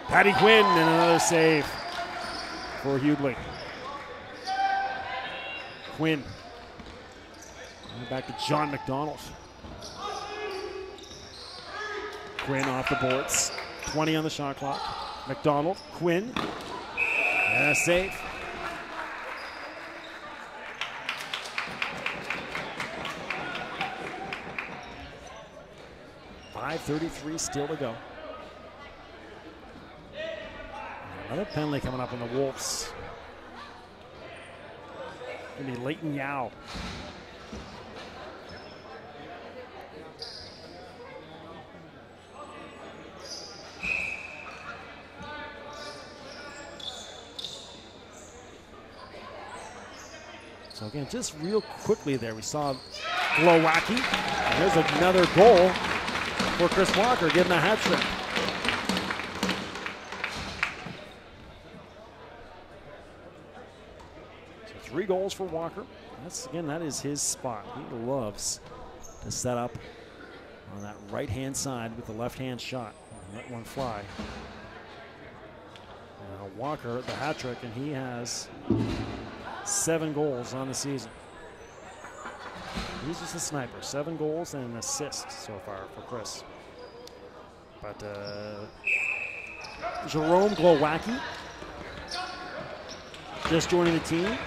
Patty Quinn and another save for Hubley. Quinn. And back to John McDonald. Quinn off the boards. 20 on the shot clock. McDonald, Quinn, and a save. .5:33 still to go. Another penalty coming up on the Wolves. Gonna be Leighton Yao. So again, just real quickly there, we saw Glowacki. And there's another goal for Chris Walker, getting a hat trick. So 3 goals for Walker. That is his spot. He loves to set up on that right-hand side with the left-hand shot. Let one fly. Now Walker, the hat trick, and he has 7 goals on the season. He's just a sniper. 7 goals and an assist so far for Chris. But Jerome Glowacki just joining the team.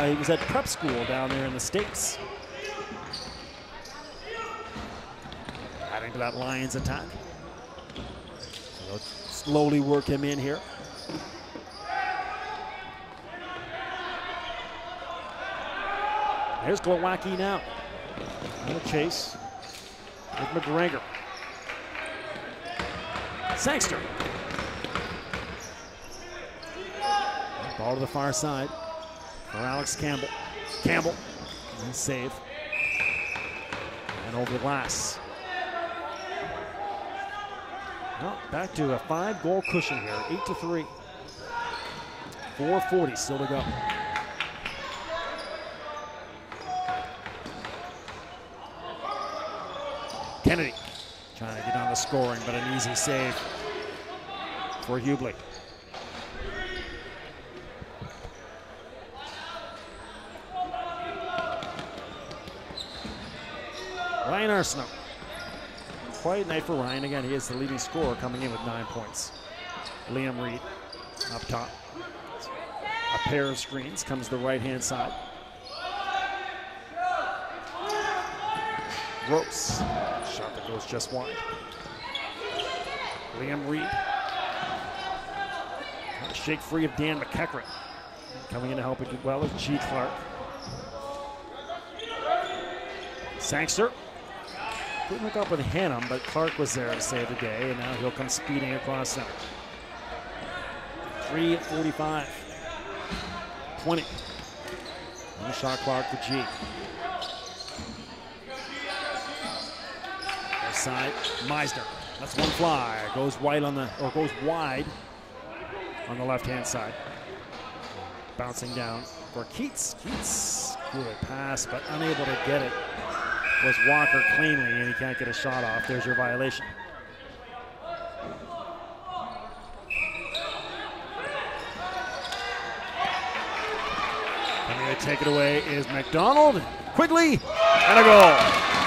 He was at prep school down there in the States. Adding to that Lions attack. So they'll slowly work him in here. There's Glowacki now. No chase with McGregor. Sangster. Ball to the far side for Alex Campbell. Campbell, and save. And over the glass. Well, back to a 5-goal cushion here, 8-3. 4:40 still to go. Kennedy trying to get on the scoring, but an easy save for Hubley. Ryan Arsenault. Quiet night for Ryan. Again, he is the leading scorer coming in with 9 points. Liam Reed up top. A pair of screens comes the right-hand side. Gross. Shot that goes just wide. Liam Reed. Shake free of Dan McEachran. Coming in to help it well is G. Clark. Sangster. Couldn't look up with Hannum, but Clark was there to save the day, and now he'll come speeding across center. 3:45. 20. On the shot clock for G. Side, Meisner That's one fly. Goes wide on the left-hand side. Bouncing down for Keats. Keats, good pass, but unable to get it. Was Walker cleanly, and he can't get a shot off. There's your violation. Coming to take it away is McDonald. Quigley, and a goal.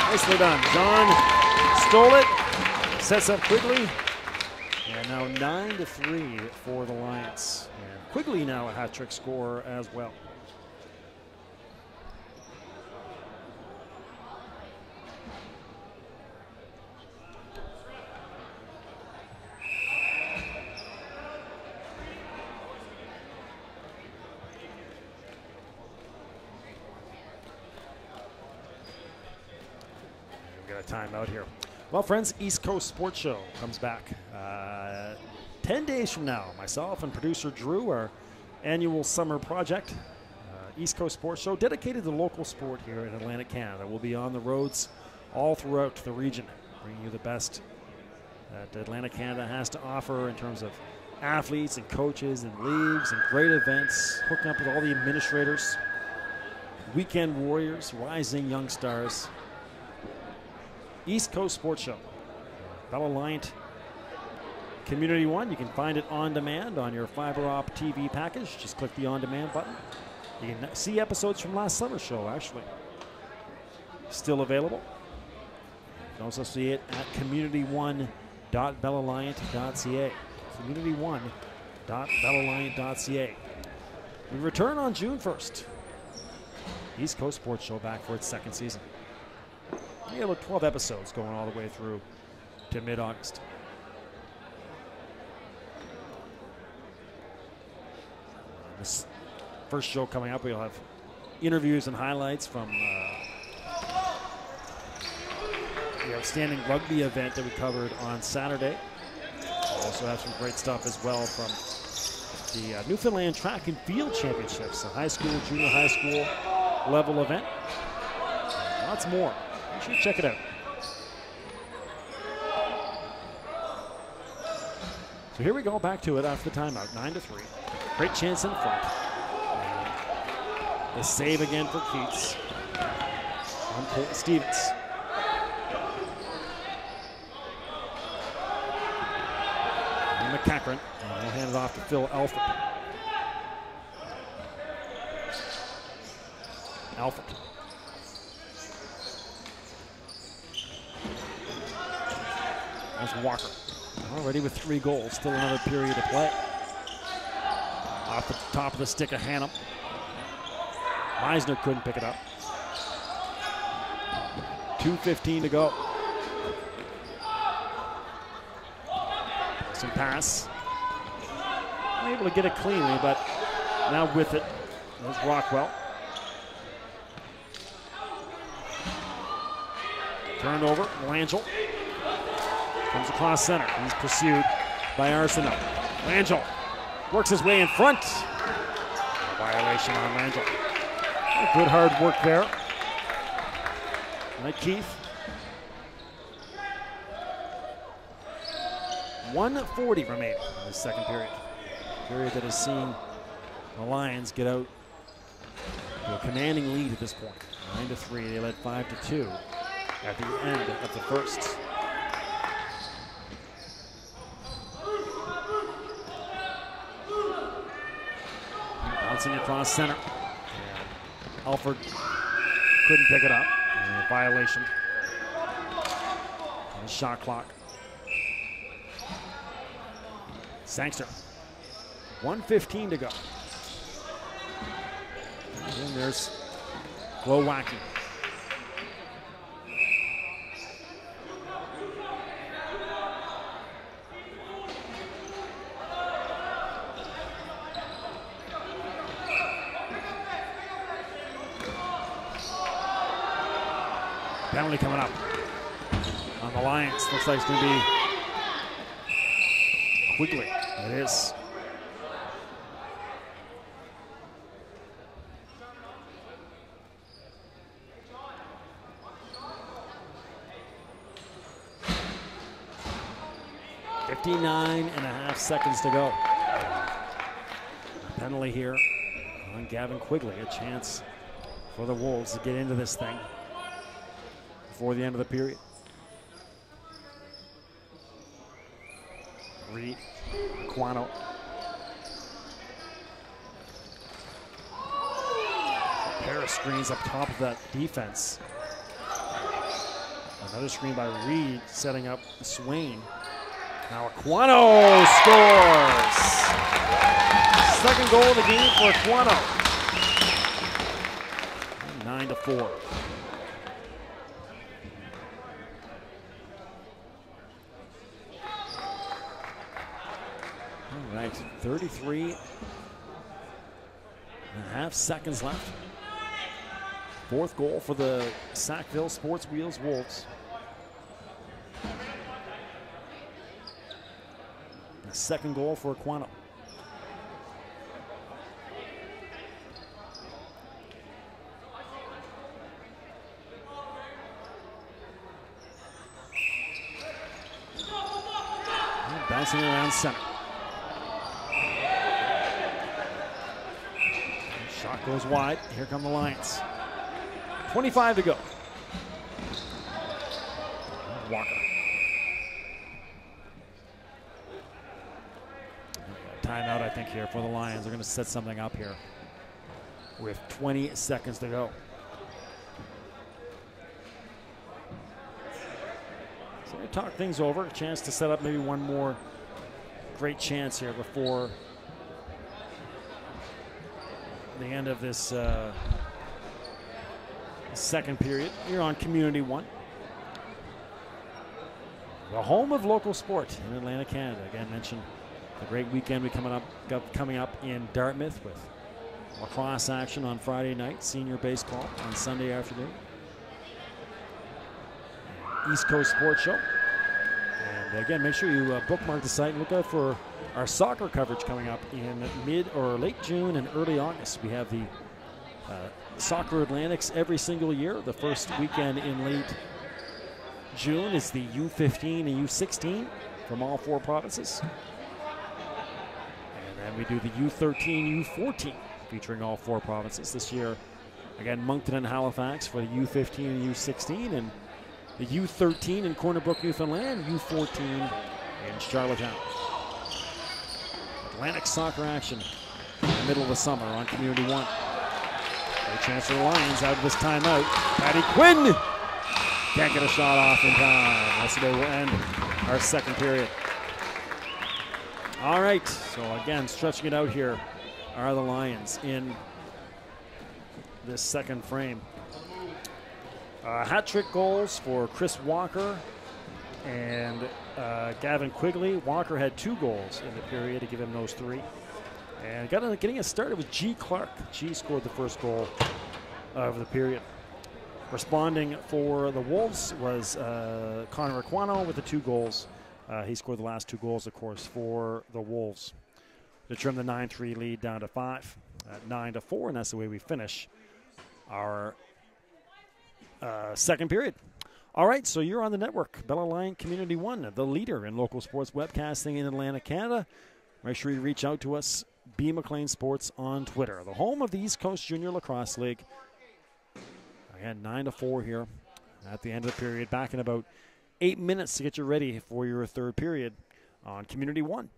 Nicely done. John stole it, sets up Quigley, and now 9-3 for the Lions. And Quigley now a hat-trick scorer as well. Timeout here. Well, friends, East Coast Sports Show comes back 10 days from now. Myself and producer Drew, our annual summer project, East Coast Sports Show, dedicated to local sport here in Atlantic Canada. We'll be on the roads all throughout the region, bringing you the best that Atlantic Canada has to offer in terms of athletes and coaches and leagues and great events, hooking up with all the administrators, weekend warriors, rising young stars. East Coast Sports Show. Bellaliant Community One. You can find it on demand on your fiber op TV package. Just click the on demand button. You can see episodes from last summer's show, actually. Still available. You can also see it at communityone.bellaliant.ca. Communityone.bellaliant.ca. We return on June 1st. East Coast Sports Show back for its second season. We have 12 episodes going all the way through to mid-August. This first show coming up, we'll have interviews and highlights from the outstanding rugby event that we covered on Saturday. We'll also have some great stuff as well from the Newfoundland Track and Field Championships, a high school, junior high school level event. Lots more. You should check it out. So here we go, back to it after the timeout, 9-3. Great chance in front. The save again for Keats on Colton Stevens. And McCachran, and we'll hand it off to Phil Alford. Alford. That's Walker. Already with 3 goals, still another period to play. Off the top of the stick of Hannum. Meisner couldn't pick it up. 2:15 to go. Some pass. Unable to get it cleanly, but now with it, there's Rockwell. Turned over, Langell. Comes across center. He's pursued by Arsenault. Langell works his way in front. A violation on Langell. Good hard work there. Like Keith. 1:40 remaining in the second period. Period that has seen the Lions get out to a commanding lead at this point. 9-3. They led 5-2 at the end of the first. Bouncing across center. And Alford couldn't pick it up. And a violation. On the shot clock. Sangster. 1:15 to go. And there's Glowacki. Penalty coming up on the Lions. Looks like it's going to be Quigley. It is. 59.5 seconds to go. Penalty here on Gavin Quigley. A chance for the Wolves to get into this thing before the end of the period. Reed, Aquano. A pair of screens up top of that defense. Another screen by Reed setting up Swain. Now Aquano scores! Second goal of the game for Aquano. 9-4. All right, 33.5 seconds left. Fourth goal for the Sackville Sportswheels Wolves. The second goal for Aquano. Bouncing around center. Shot goes wide. Here come the Lions. 25 to go. Walker. Timeout, I think, here for the Lions. They're going to set something up here with 20 seconds to go. So we talk things over. A chance to set up maybe one more great chance here before the end of this second period. You're on Community One, the home of local sport in Atlantic, Canada. Again, mentioned the great weekend coming up in Dartmouth with lacrosse action on Friday night, senior baseball on Sunday afternoon. East Coast Sports Show. And again, make sure you bookmark the site and look out for our soccer coverage coming up in mid or late June and early August. We have the Soccer Atlantics every single year. The first weekend in late June is the U15 and U16 from all four provinces. And then we do the U13, U14 featuring all four provinces. This year, again, Moncton and Halifax for the U15 and U16, and the U13 in Corner Brook, Newfoundland, U14 in Charlottetown. Atlantic soccer action in the middle of the summer on Community One. Great chance for the Lions out of this timeout. Patty Quinn can't get a shot off in time. That's the way we'll end our second period. All right, so again, stretching it out here are the Lions in this second frame. Hat-trick goals for Chris Walker and Gavin Quigley. Walker had 2 goals in the period to give him those 3. And getting us started with G. Clark. G scored the first goal of the period. Responding for the Wolves was Connor Aquano with the 2 goals. He scored the last 2 goals, of course, for the Wolves to trim the 9-3 lead down to 5 at 9-4, and that's the way we finish our second period. All right, so you're on the network, Bell Alliant Community One, the leader in local sports webcasting in Atlantic, Canada. Make sure you reach out to us, B. McLean Sports on Twitter, the home of the East Coast Junior Lacrosse League. Again, 9-4 here at the end of the period. Back in about 8 minutes to get you ready for your third period on Community One.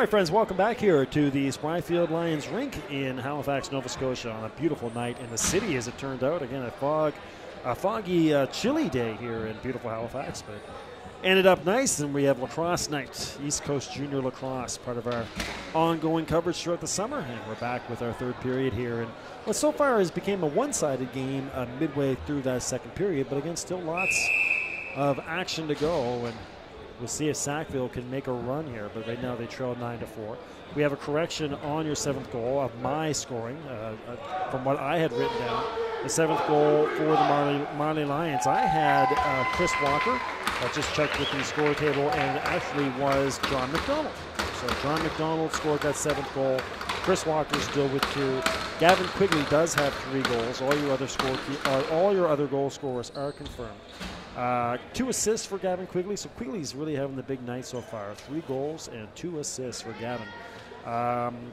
right, friends, welcome back here to the Spryfield Lions Rink in Halifax, Nova Scotia on a beautiful night in the city, as it turned out. Again, a foggy, chilly day here in beautiful Halifax, but ended up nice, and we have lacrosse night, East Coast Junior Lacrosse, part of our ongoing coverage throughout the summer, and we're back with our third period here. And what so far has become a one-sided game midway through that second period, but again, still lots of action to go, and we'll see if Sackville can make a run here, but right now they trail 9-4. We have a correction on your seventh goal of my scoring from what I had written down. The seventh goal for the Marley Lions, I had Chris Walker. I just checked with the score table, and it actually was John McDonald. So John McDonald scored that seventh goal. Chris Walker still with 2. Gavin Quigley does have 3 goals. All your other goal scorers are confirmed. 2 assists for Gavin Quigley, so Quigley's really having the big night so far. 3 goals and 2 assists for Gavin.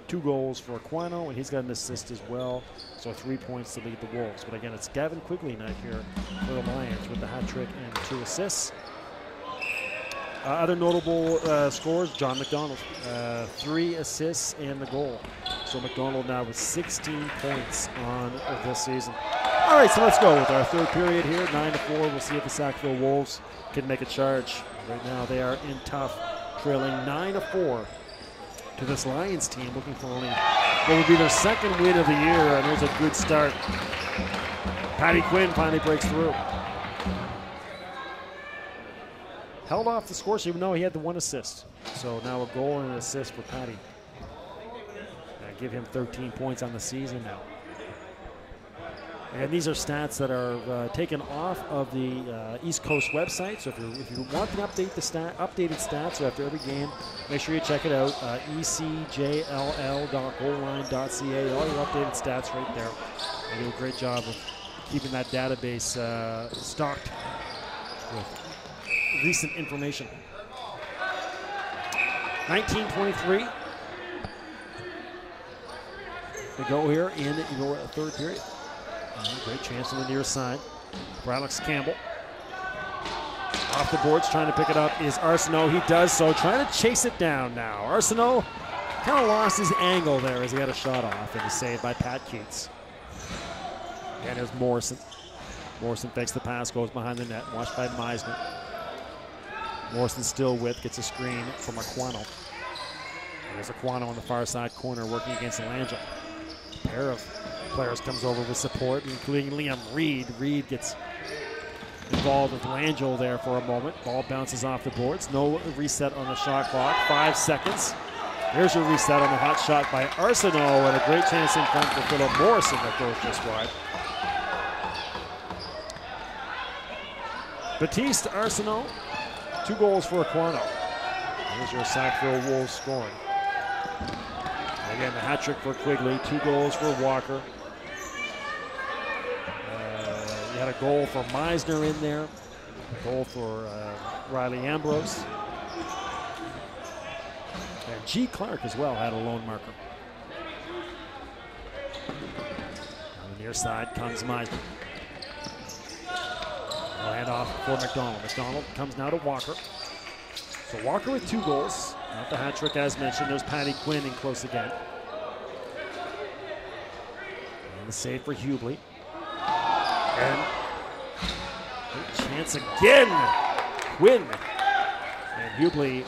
2 goals for Aquino, and he's got an assist as well, so 3 points to lead the Wolves. But again, it's Gavin Quigley night here for the Lions with the hat trick and 2 assists. Other notable scores, John McDonald, 3 assists and the goal. So McDonald now with 16 points on this season. All right, so let's go with our third period here, 9-4. We'll see if the Sackville Wolves can make a charge. Right now they are in tough, trailing 9-4 to this Lions team, looking for only what would be their second win of the year, and there's a good start. Patty Quinn finally breaks through. Held off the score sheet, even though he had the 1 assist. So now a goal and an assist for Patty. Give him 13 points on the season now. And these are stats that are taken off of the East Coast website. So if you want to update the updated stats after every game, make sure you check it out. ECJLL.bellaliant.ca. All your updated stats right there. They do a great job of keeping that database stocked with recent information. 19:23 to go here in your third period. Great chance on the near side for Alex Campbell. Off the boards, trying to pick it up is Arsenault. He does so, trying to chase it down now. Arsenault kind of lost his angle there as he had a shot off, and he's saved by Pat Keats. And there's Morrison. Morrison fakes the pass, goes behind the net, watched by Meisner. Morrison still with, gets a screen from Aquino. There's Aquino on the far side corner working against Alanja. A pair of players comes over with support, including Liam Reed. Reed gets involved with Langell there for a moment. Ball bounces off the boards. No reset on the shot clock. 5 seconds. There's your reset on the hot shot by Arsenault, and a great chance in front for Philip Morrison that goes just wide. Baptiste Arsenault, 2 goals for Aquino. There's your Sackville Wolves scoring. Again, the hat trick for Quigley, 2 goals for Walker. You had a goal for Meisner in there, a goal for Riley Ambrose. And G. Clark as well had a lone marker. On the near side comes Meisner. Hand off for McDonald. McDonald comes now to Walker. So Walker with 2 goals. Not the hat trick as mentioned. There's Patty Quinn in close again. And the save for Hubley. And good chance again. Quinn. And Hubley,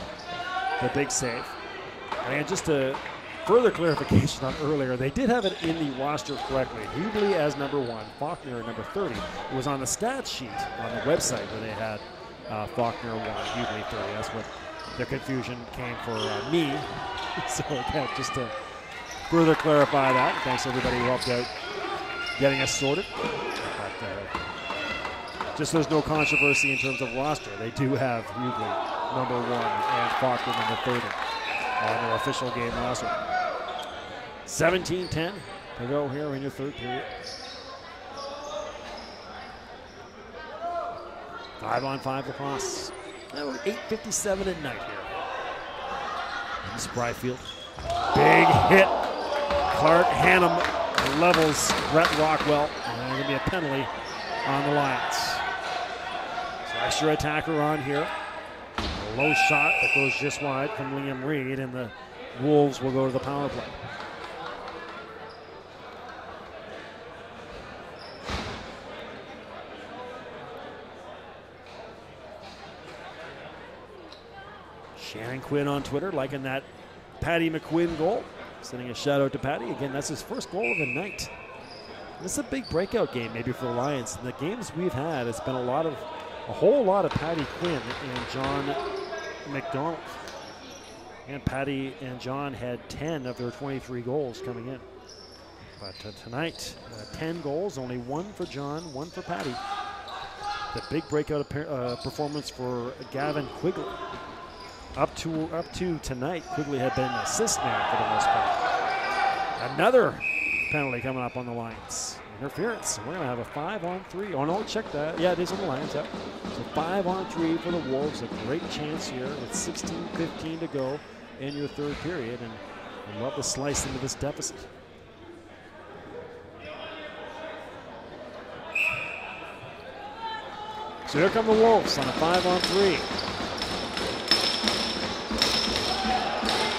the big save. And just a further clarification on earlier, they did have it in the roster correctly. Hubley as number 1, Faulkner at number 30. It was on the stat sheet on the website where they had Faulkner 1, Hubley 30. That's what the confusion came for me. So again, just to further clarify that, thanks everybody who helped out getting us sorted. But just so there's no controversy in terms of roster, they do have Hubley number 1 and Faulkner number 30 on their official game roster. 17-10 to go here in your third period. 5-on-5 lacrosse. 8:57 at night here in Spryfield. Big hit. Clark Hannum levels Brett Rockwell. And there's going to be a penalty on the Lions. So extra attacker on here. A low shot that goes just wide from Liam Reed, and the Wolves will go to the power play. Shannon Quinn on Twitter liking that Patty McQuinn goal. Sending a shout out to Patty. Again, that's his first goal of the night. This is a big breakout game maybe for the Lions. In the games we've had, it's been a whole lot of Patty Quinn and John McDonald. And Patty and John had 10 of their 23 goals coming in. But tonight, 10 goals, only 1 for John, 1 for Patty. The big breakout performance for Gavin Quigley. Up to tonight, Quigley had been assist man for the most part. Another penalty coming up on the Lions. Interference. We're going to have a 5-on-3. Oh, no, check that. Yeah, it is on the Lions. Yeah. So 5-on-3 for the Wolves. A great chance here with 16:15 to go in your third period. And I'd love to slice into this deficit. So here come the Wolves on a 5-on-3.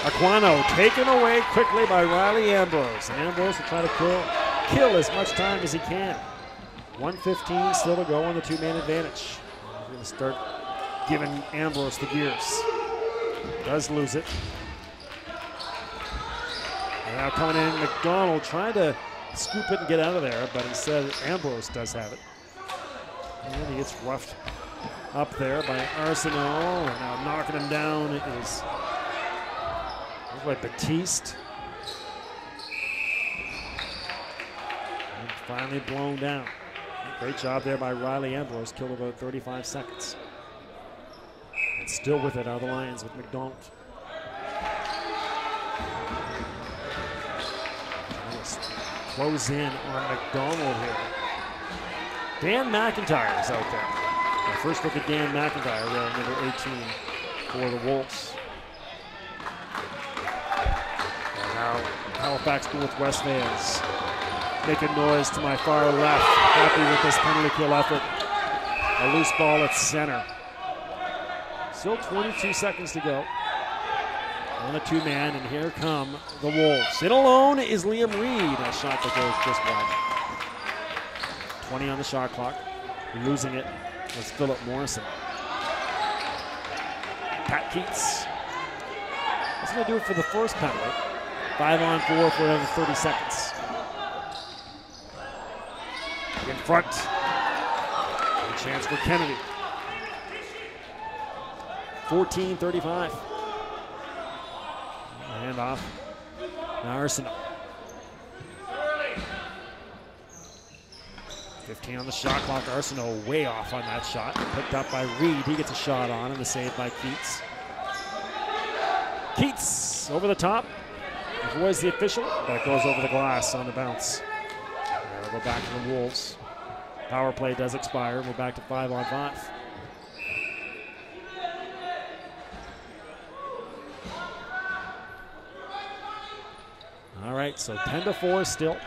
Aquano taken away quickly by Riley Ambrose. And Ambrose will try to kill as much time as he can. 1:15 still to go on the two-man advantage. We're going to start giving Ambrose the gears. Does lose it. And now coming in, McDonald trying to scoop it and get out of there, but instead Ambrose does have it. And he gets roughed up there by Arsenault. And now knocking him down is Batiste. And finally blown down. Great job there by Riley Ambrose. Killed about 35 seconds. And still with it are the Lions with McDonald. Close in on McDonald here. Dan McIntyre is out there. Our first look at Dan McIntyre, number 18 for the Wolves. And now Halifax Northwest fans making noise to my far left. Happy with this penalty kill effort. A loose ball at center. Still 22 seconds to go. On a two-man, and here come the Wolves. In alone is Liam Reed. A shot that goes just wide. 20 on the shot clock. Losing it was Philip Morrison. Pat Keats. That's going to do it for the first penalty. 5-on-4 for another 30 seconds. In front. A chance for Kennedy. 14:35. Hand off. Now Arsenault. 15 on the shot clock. Arsenault way off on that shot. Picked up by Reed. He gets a shot on and the save by Keats. Keats over the top. Avoids the official, but it goes over the glass on the bounce. And we'll go back to the Wolves. Power play does expire. We're back to 5-on-5. All right, so 10-4 still.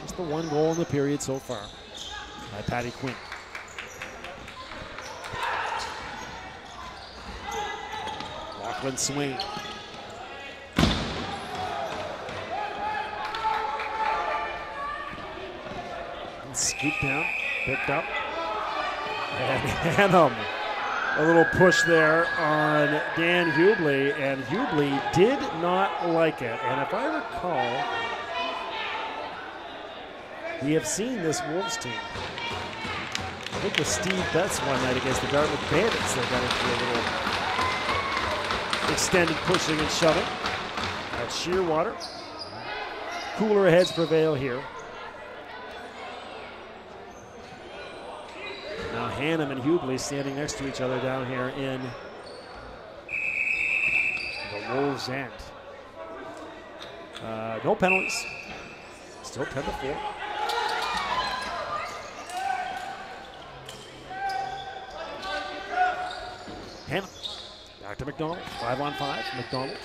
Just the one goal in the period so far by Patty Quinn. Lachlan Swain. And scooped down, picked up, and Hannum. A little push there on Dan Hubley, and Hubley did not like it. And if I recall, we have seen this Wolves team. I think with Steve Betts one night against the Dartmouth Bandits, they got into a little extended pushing and shoving at Shearwater. Cooler heads prevail here. Now Hannum and Hubley standing next to each other down here in the Wolves' end. No penalties. Still 10-4. Hannum back to McDonald. 5-on-5. McDonald.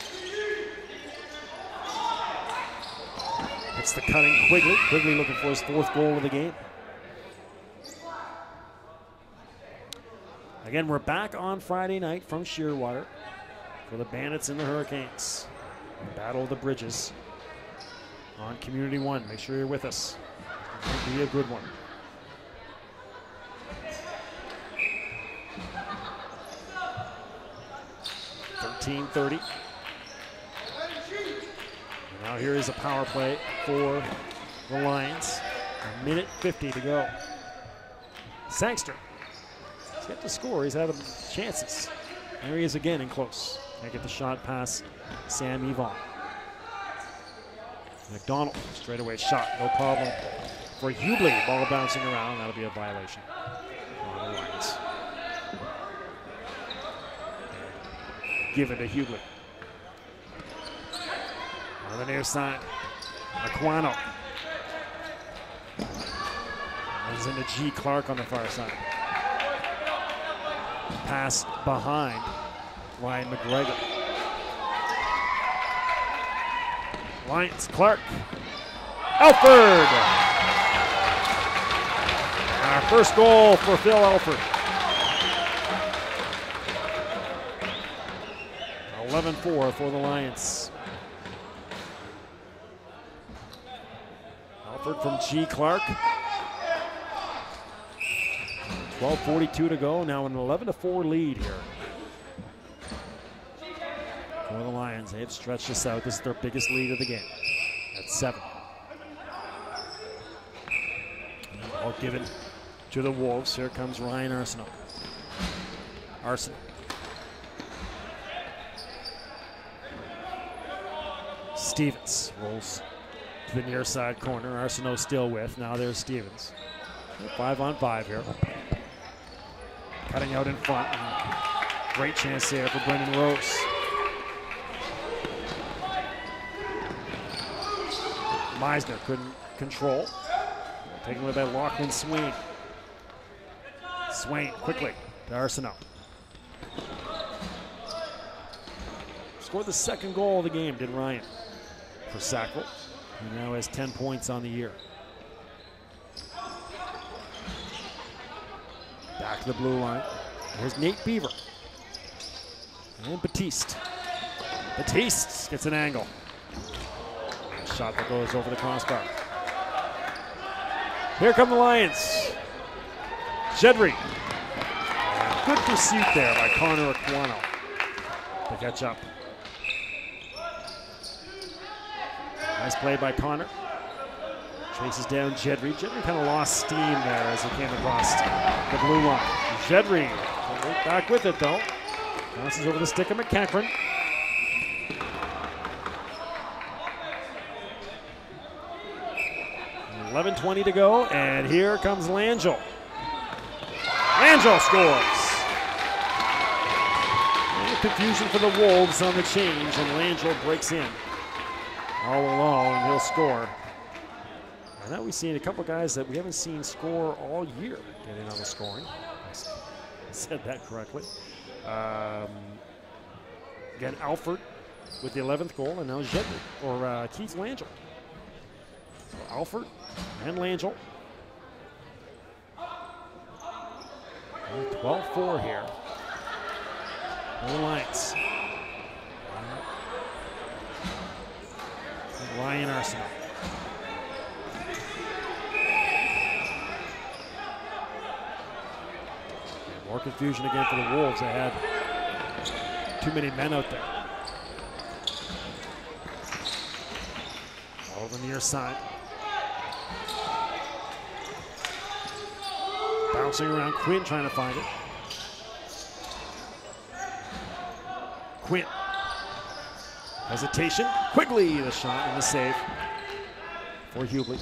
It's the cutting Quigley. Quigley looking for his fourth goal of the game. Again, we're back on Friday night from Shearwater for the Bandits and the Hurricanes. Battle of the Bridges on Community One. Make sure you're with us. It's going to be a good one. .30. Now here is a power play for the Lions. 1:50 to go. Sangster. He's got to score. He's had chances. There he is again in close. Can't get the shot past Sam Yvonne. McDonald, straightaway shot, no problem for Hubley. Ball bouncing around. That'll be a violation on the Lions. Give it to Hubley. On the near side, Aquano. Runs into G. Clark on the far side. Pass behind Ryan McGregor. Lions, Clark. Alford! Our first goal for Phil Alford. 11-4 for the Lions. Alford from G. Clark. 12:42 to go. Now an 11-4 lead here for the Lions. They've stretched this out. This is their biggest lead of the game at 7. All given to the Wolves. Here comes Ryan Arsenault. Stevens rolls to the near side corner. Arsenault still with. Now there's Stevens. 5-on-5 here. Cutting out in front. Great chance there for Brendan Rose. Meisner couldn't control. Taken away by Lachlan Swain. Swain quickly to Arsenault. Scored the second goal of the game, did Ryan, for Sackville. He now has 10 points on the year. Back to the blue line. Here's Nate Beaver. And Batiste. Batiste gets an angle. Shot that goes over the crossbar. Here come the Lions. Jedry. Good pursuit there by Connor Aquano to catch up. Nice play by Connor. Chases down Jedry. Jedry kind of lost steam there as he came across the blue line. Jedry back with it though. Bounces over the stick of McCaffrey. .11:20 to go, and here comes Langell. Langell scores. Confusion for the Wolves on the change, and Langell breaks in all alone, and he'll score. And now we've seen a couple guys that we haven't seen score all year get in on the scoring. I said that correctly. Again, Alford with the 11th goal, and now Keith Langell. So Alford and Langell. 12-4 here. The Lions. Ryan Arsenault. More confusion again for the Wolves. They had too many men out there. All over the near side. Bouncing around, Quinn trying to find it. Quinn. Hesitation. Quigley, the shot and the save for Hubley.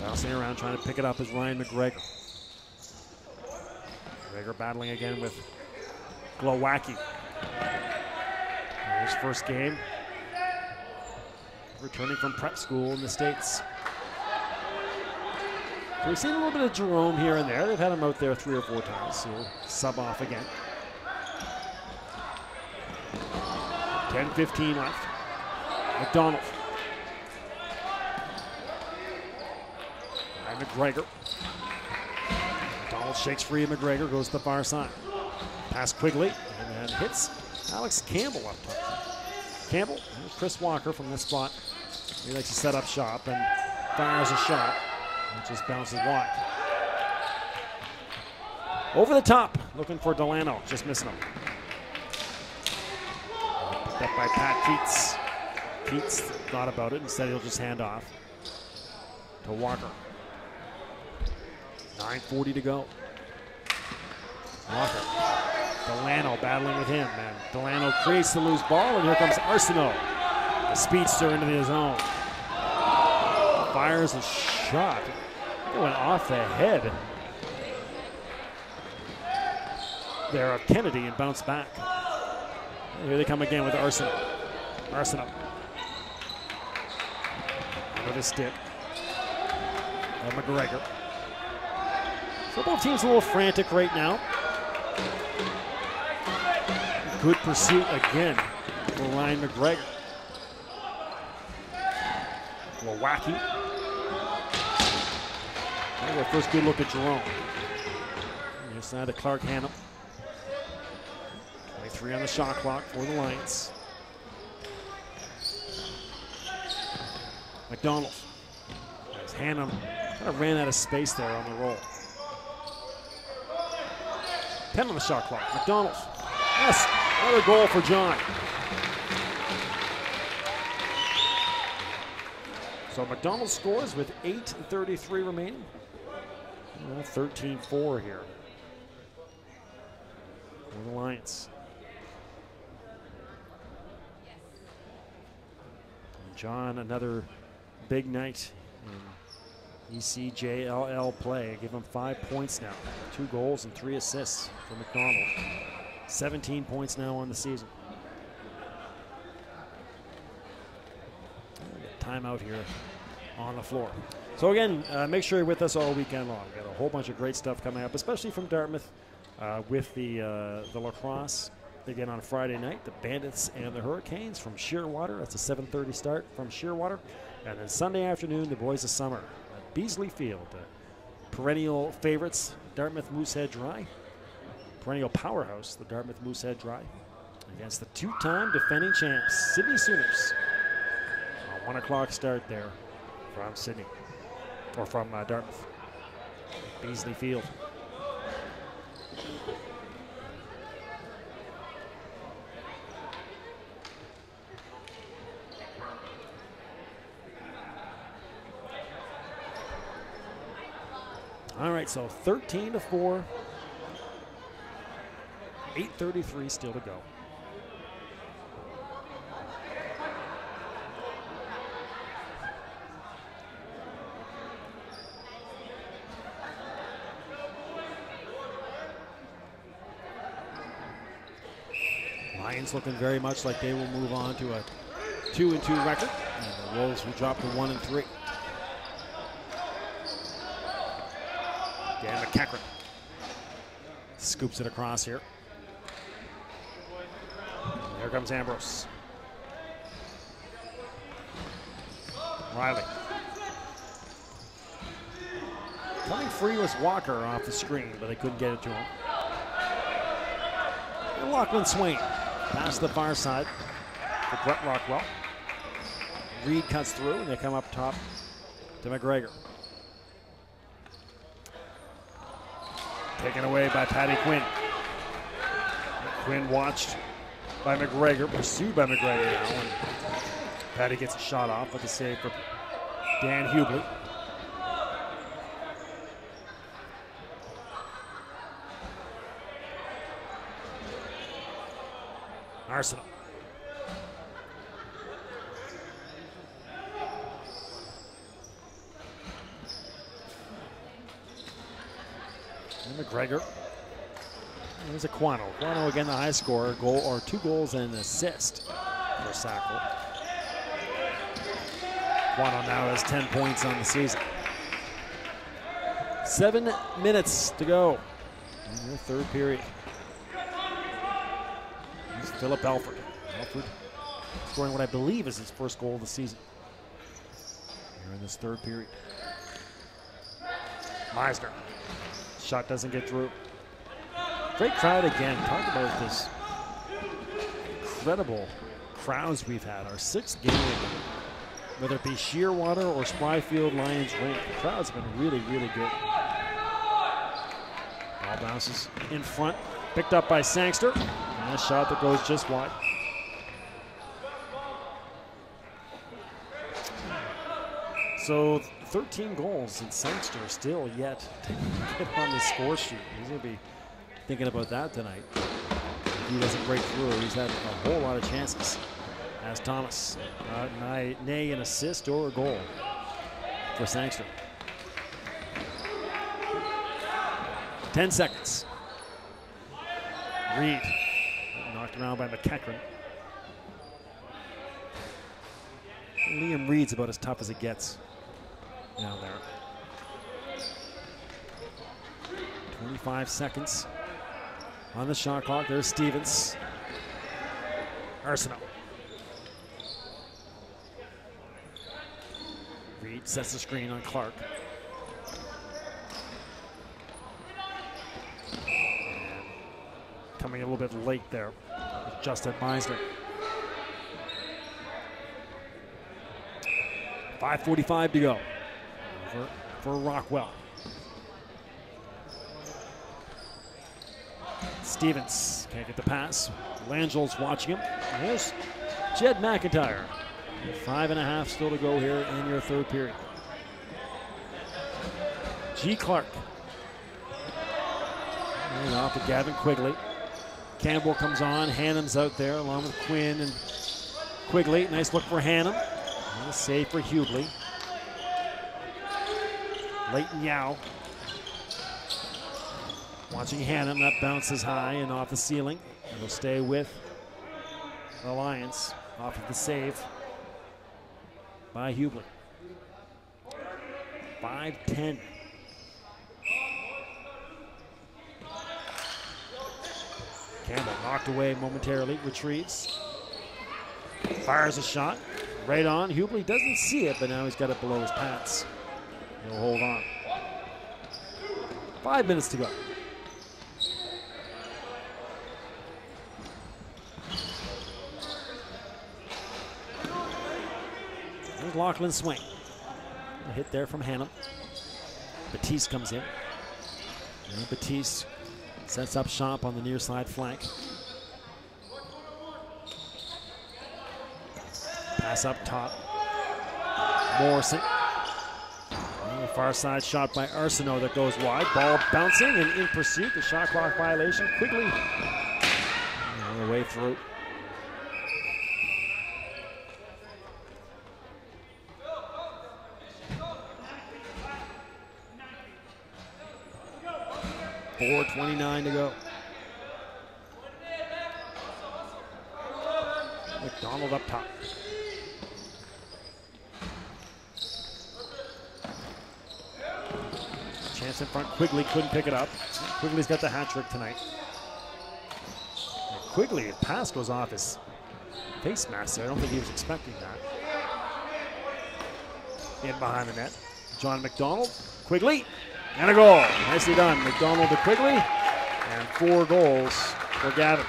Bouncing around, trying to pick it up is Ryan McGregor. McGregor battling again with Glowacki. His first game. Returning from prep school in the States. So we've seen a little bit of Jerome here and there. They've had him out there 3 or 4 times. So he'll sub off again. 10:15 left. McDonald. And McGregor. McDonald shakes free of McGregor, goes to the far side. Pass Quigley, and then hits Alex Campbell up top. Campbell, Chris Walker from this spot. He likes to set up shop and fires a shot. It just bounces wide. Over the top, looking for Delano, just missing him. Picked up by Pat Keats. Keats thought about it, instead he'll just hand off to Walker. 9:40 to go. Walker. Delano battling with him, and Delano creates the loose ball, and here comes Arsenault, the speedster into the zone. Fires a shot. Going off the head there of Kennedy and bounced back. And here they come again with Arsenault. Arsenault. With a stick. And McGregor. So both teams a little frantic right now. Good pursuit again for Ryan McGregor. A little wacky. Our first good look at Jerome. Near side to Clark Hannum. 23 on the shot clock for the Lions. McDonald. As Hannum kind of ran out of space there on the roll. 10 on the shot clock. McDonald. Yes, another goal for John. So McDonald scores with 8:33 remaining. 13-4 here for the Lions. And John, another big night in ECJLL play. Give him 5 points now. 2 goals and 3 assists for McDonald. 17 points now on the season. Timeout here on the floor. So again, make sure you're with us all weekend long. We've got a whole bunch of great stuff coming up, especially from Dartmouth with the lacrosse. Again on Friday night, the Bandits and the Hurricanes from Shearwater. That's a 7:30 start from Shearwater. And then Sunday afternoon, the Boys of Summer at Beasley Field. Perennial favorites, Dartmouth Moosehead Dry. Perennial powerhouse, the Dartmouth Moosehead Dry. Against the 2-time defending champs, Sydney Sooners. A 1 o'clock start there from Sydney, or from Dartmouth. Beasley Field. All right, so 13-4. 8:33 still to go. Lions looking very much like they will move on to a 2-2 record, and the Wolves will drop to 1-3. Dan McEachran scoops it across here. Here comes Ambrose. Riley. Coming free was Walker off the screen, but they couldn't get it to him. And Lachlan Swain past the far side for Brett Rockwell. Reed cuts through, and they come up top to McGregor. Taken away by Paddy Quinn. Quinn watched by McGregor, pursued by McGregor now. And Paddy gets a shot off, but the save for Dan Hubley. Arsenal. And McGregor. There's Aquano. Aquano again, the high scorer, goal or 2 goals and an assist for Sackville. Aquano now has 10 points on the season. 7 minutes to go in the third period. Here's Philip Alford. Alford scoring what I believe is his first goal of the season here in this third period. Meisner. Shot doesn't get through. Great crowd again. Talk about this incredible crowds we've had. Our 6th game, whether it be Shearwater or Spryfield Lions Rink, the crowd's been really, really good. Ball bounces in front, picked up by Sangster, and a shot that goes just wide. So 13 goals, and Sangster still yet to get on the score sheet. He's going to be thinking about that tonight. If he doesn't break through, he's had a whole lot of chances. As Thomas, nay an assist or a goal for Sangster. 10 seconds. Reed, knocked around by McEachran. Liam Reed's about as tough as it gets down there. 25 seconds on the shot clock. There's Stevens. Arsenault. Reed sets the screen on Clark. And coming a little bit late there, Justin Meisner. 5:45 to go for Rockwell. Stevens can't get the pass. Langel's watching him. There's Jed McIntyre. 5.5 still to go here in your 3rd period. G. Clark. And off to Gavin Quigley. Campbell comes on. Hannum's out there along with Quinn and Quigley. Nice look for Hannum. And a save for Hubley. Leighton Yao. Watching Hannum. That bounces high and off the ceiling. It'll stay with the Lions off of the save by Hubley. 5:10. Campbell knocked away momentarily, retrieves. Fires a shot, right on. Hubley doesn't see it, but now he's got it below his pads. He'll hold on. 5 minutes to go. There's Lachlan Swain. A hit there from Hannum. Batiste comes in. And Batiste sets up shop on the near side flank. Pass up top. Morrison. And the far side shot by Arsenault that goes wide. Ball bouncing and in pursuit. The shot clock violation. Quigley on the way through. .29 to go. McDonald up top. Chance in front. Quigley couldn't pick it up. Quigley's got the hat trick tonight. And Quigley, his pass goes off his face mask there. I don't think he was expecting that. In behind the net. John McDonald. Quigley. And a goal. Nicely done. McDonald to Quigley. And 4 goals for Gavin.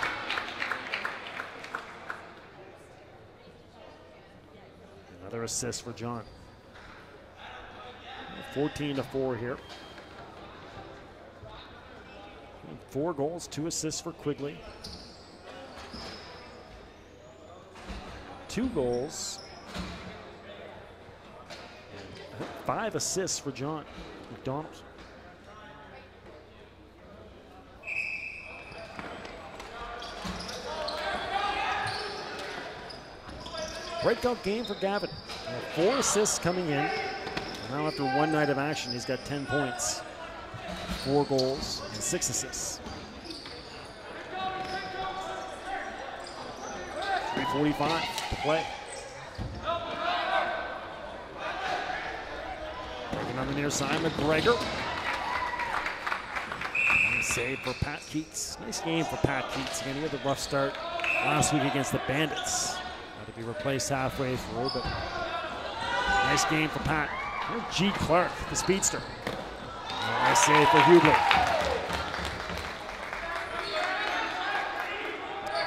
Another assist for John. 14-4 here. 4 goals, 2 assists for Quigley. 2 goals. And 5 assists for John McDonald. Breakout game for Gavin. 4 assists coming in. Now after 1 night of action, he's got 10 points, 4 goals, and 6 assists. 3:45 to play. Breaking on the near side, McGregor. Nice save for Pat Keats. Nice game for Pat Keats. Again, he had the rough start last week against the Bandits. Had to be replaced halfway through, but nice game for Pat. Here's G. Clark, the speedster. Nice save for Hubley.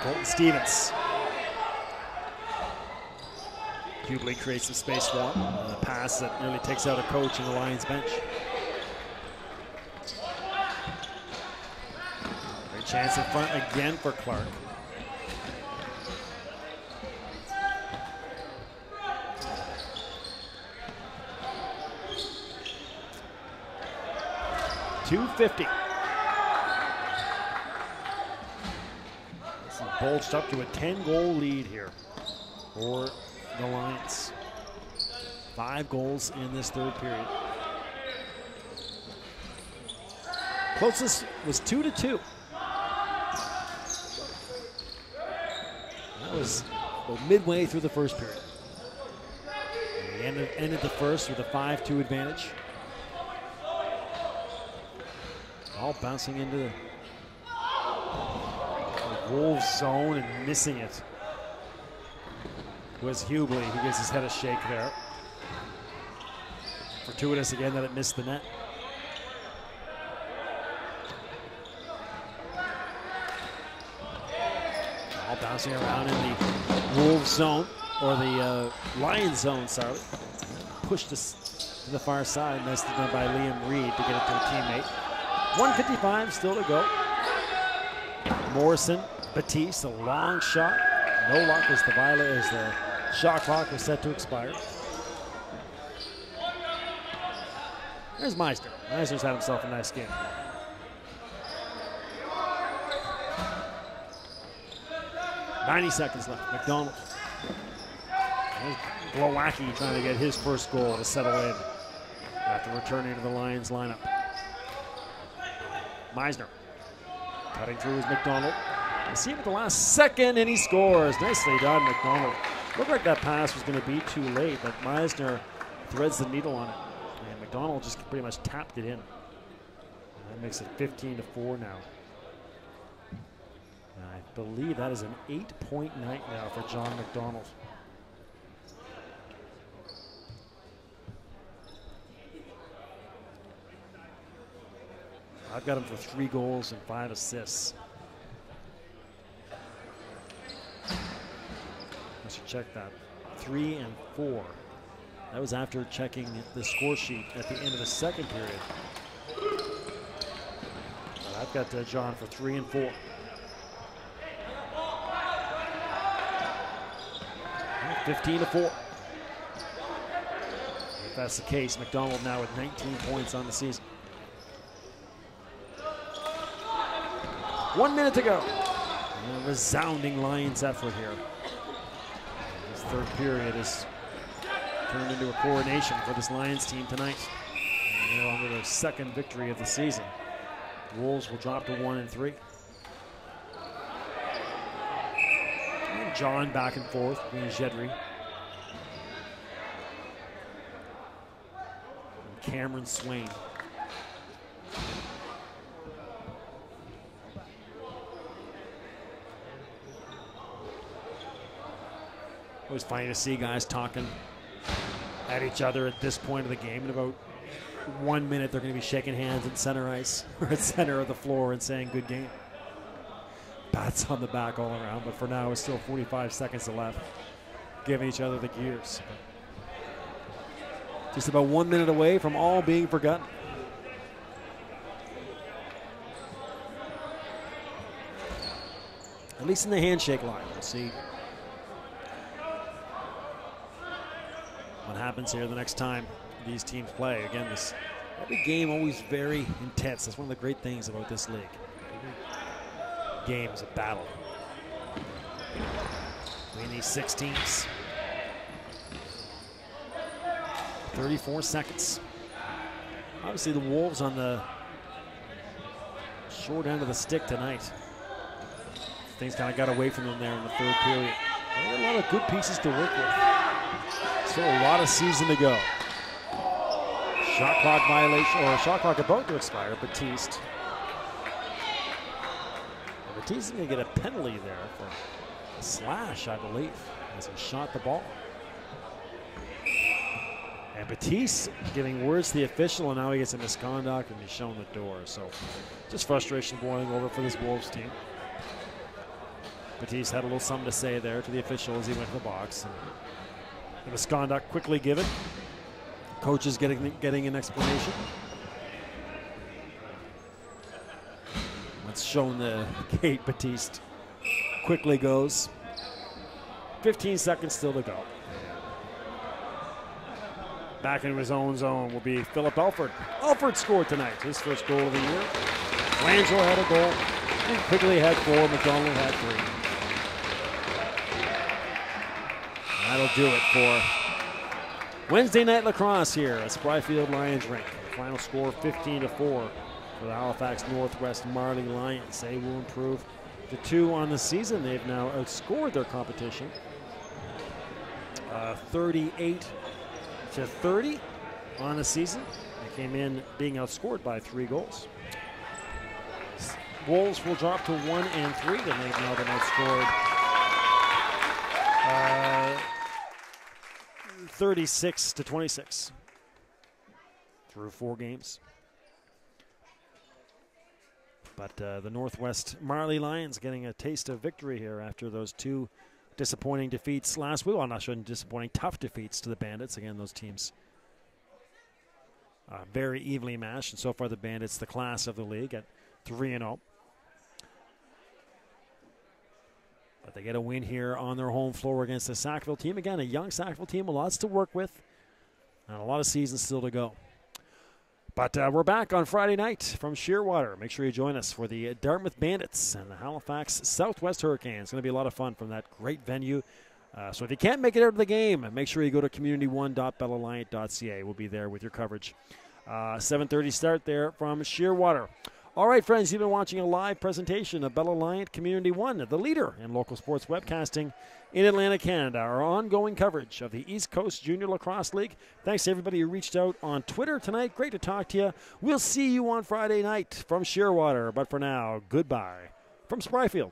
Colton Stevens. Hubley creates some space for him. A pass that nearly takes out a coach in the Lions bench. Great chance in front again for Clark. .250. This is bulged up to a 10-goal lead here for the Lions. 5 goals in this third period. Closest was 2-2. That was midway through the first period. And we ended the first with a 5-2 advantage. All bouncing into the Wolves zone and missing it was Hubley. He gives his head a shake there. Fortuitous again that it missed the net. All bouncing around in the Wolves zone, or the Lions zone, sorry. Pushed us to the far side. Nicely done by Liam Reed to get it to a teammate. 1:55 still to go. Morrison, Batiste, a long shot. No luck as the shot clock was set to expire. There's Meisner. Meisner's had himself a nice game. .90 seconds left. McDonald. There's Glowacki trying to get his first goal to settle in after returning to the Lions lineup. Meisner cutting through is McDonald. You see him at the last second, and he scores. Nicely done, McDonald. Looked like that pass was going to be too late, but Meisner threads the needle on it. And McDonald just pretty much tapped it in. That makes it 15-4 now. And I believe that is an 8-point night now for John McDonald. I've got him for 3 goals and 5 assists. I should check that. 3 and 4. That was after checking the score sheet at the end of the second period. But I've got John for 3 and 4. And 15-4. If that's the case, McDonald now with 19 points on the season. 1 minute to go. And a resounding Lions effort here. This third period is turned into a coronation for this Lions team tonight. And they're on to their second victory of the season. The Wolves will drop to 1-3. And John back and forth between Jedry and Cameron Swain. It was funny to see guys talking at each other at this point of the game. In about 1 minute, they're going to be shaking hands at center ice or at center of the floor and saying good game. Pats on the back all around, but for now, it's still 45 seconds left, giving each other the gears. Just about 1 minute away from all being forgotten. At least in the handshake line. We'll see what happens here the next time these teams play. Again, every game always very intense. That's one of the great things about this league. Every game is a battle between these 6 teams. 34 seconds. Obviously the Wolves on the short end of the stick tonight. Things kind of got away from them there in the third period. They had a lot of good pieces to work with. Still a lot of season to go. Shot clock violation, or a shot clock about to expire. Batiste. And Batiste is going to get a penalty there for a slash, I believe, as he shot the ball. And Batiste giving words to the official, and now he gets a misconduct and he's shown the door. So just frustration boiling over for this Wolves team. Batiste had a little something to say there to the official as he went to the box. And the misconduct quickly given. Coach is getting an explanation. It's shown the gate. Batiste quickly goes. 15 seconds still to go. Back into his own zone will be Philip Alford. Alford scored tonight, his first goal of the year. Langell had a goal. And Quigley had 4. McDonald had 3. That'll do it for Wednesday night lacrosse here at Spryfield Lions Rink. Final score 15-4 for the Halifax Northwest Marley Lions. They will improve to 2 on the season. They've now outscored their competition 38-30 on the season. They came in being outscored by 3 goals. Wolves will drop to 1-3, and they've now been outscored 36-26 through 4 games. But the Northwest Marley Lions getting a taste of victory here after those 2 disappointing defeats last week. Well, I'm not sure disappointing, tough defeats to the Bandits. Again, those teams very evenly matched, and so far the Bandits the class of the league at 3-0. But they get a win here on their home floor against the Sackville team. Again, a young Sackville team with lots to work with and a lot of seasons still to go. But we're back on Friday night from Shearwater. Make sure you join us for the Dartmouth Bandits and the Halifax Southwest Hurricanes. It's going to be a lot of fun from that great venue. So if you can't make it out of the game, make sure you go to communityone.bellaliant.ca. We'll be there with your coverage. 7:30 start there from Shearwater. All right, friends, you've been watching a live presentation of Bell Alliant Community One, the leader in local sports webcasting in Atlantic, Canada. Our ongoing coverage of the East Coast Junior Lacrosse League. Thanks to everybody who reached out on Twitter tonight. Great to talk to you. We'll see you on Friday night from Shearwater. But for now, goodbye from Spryfield.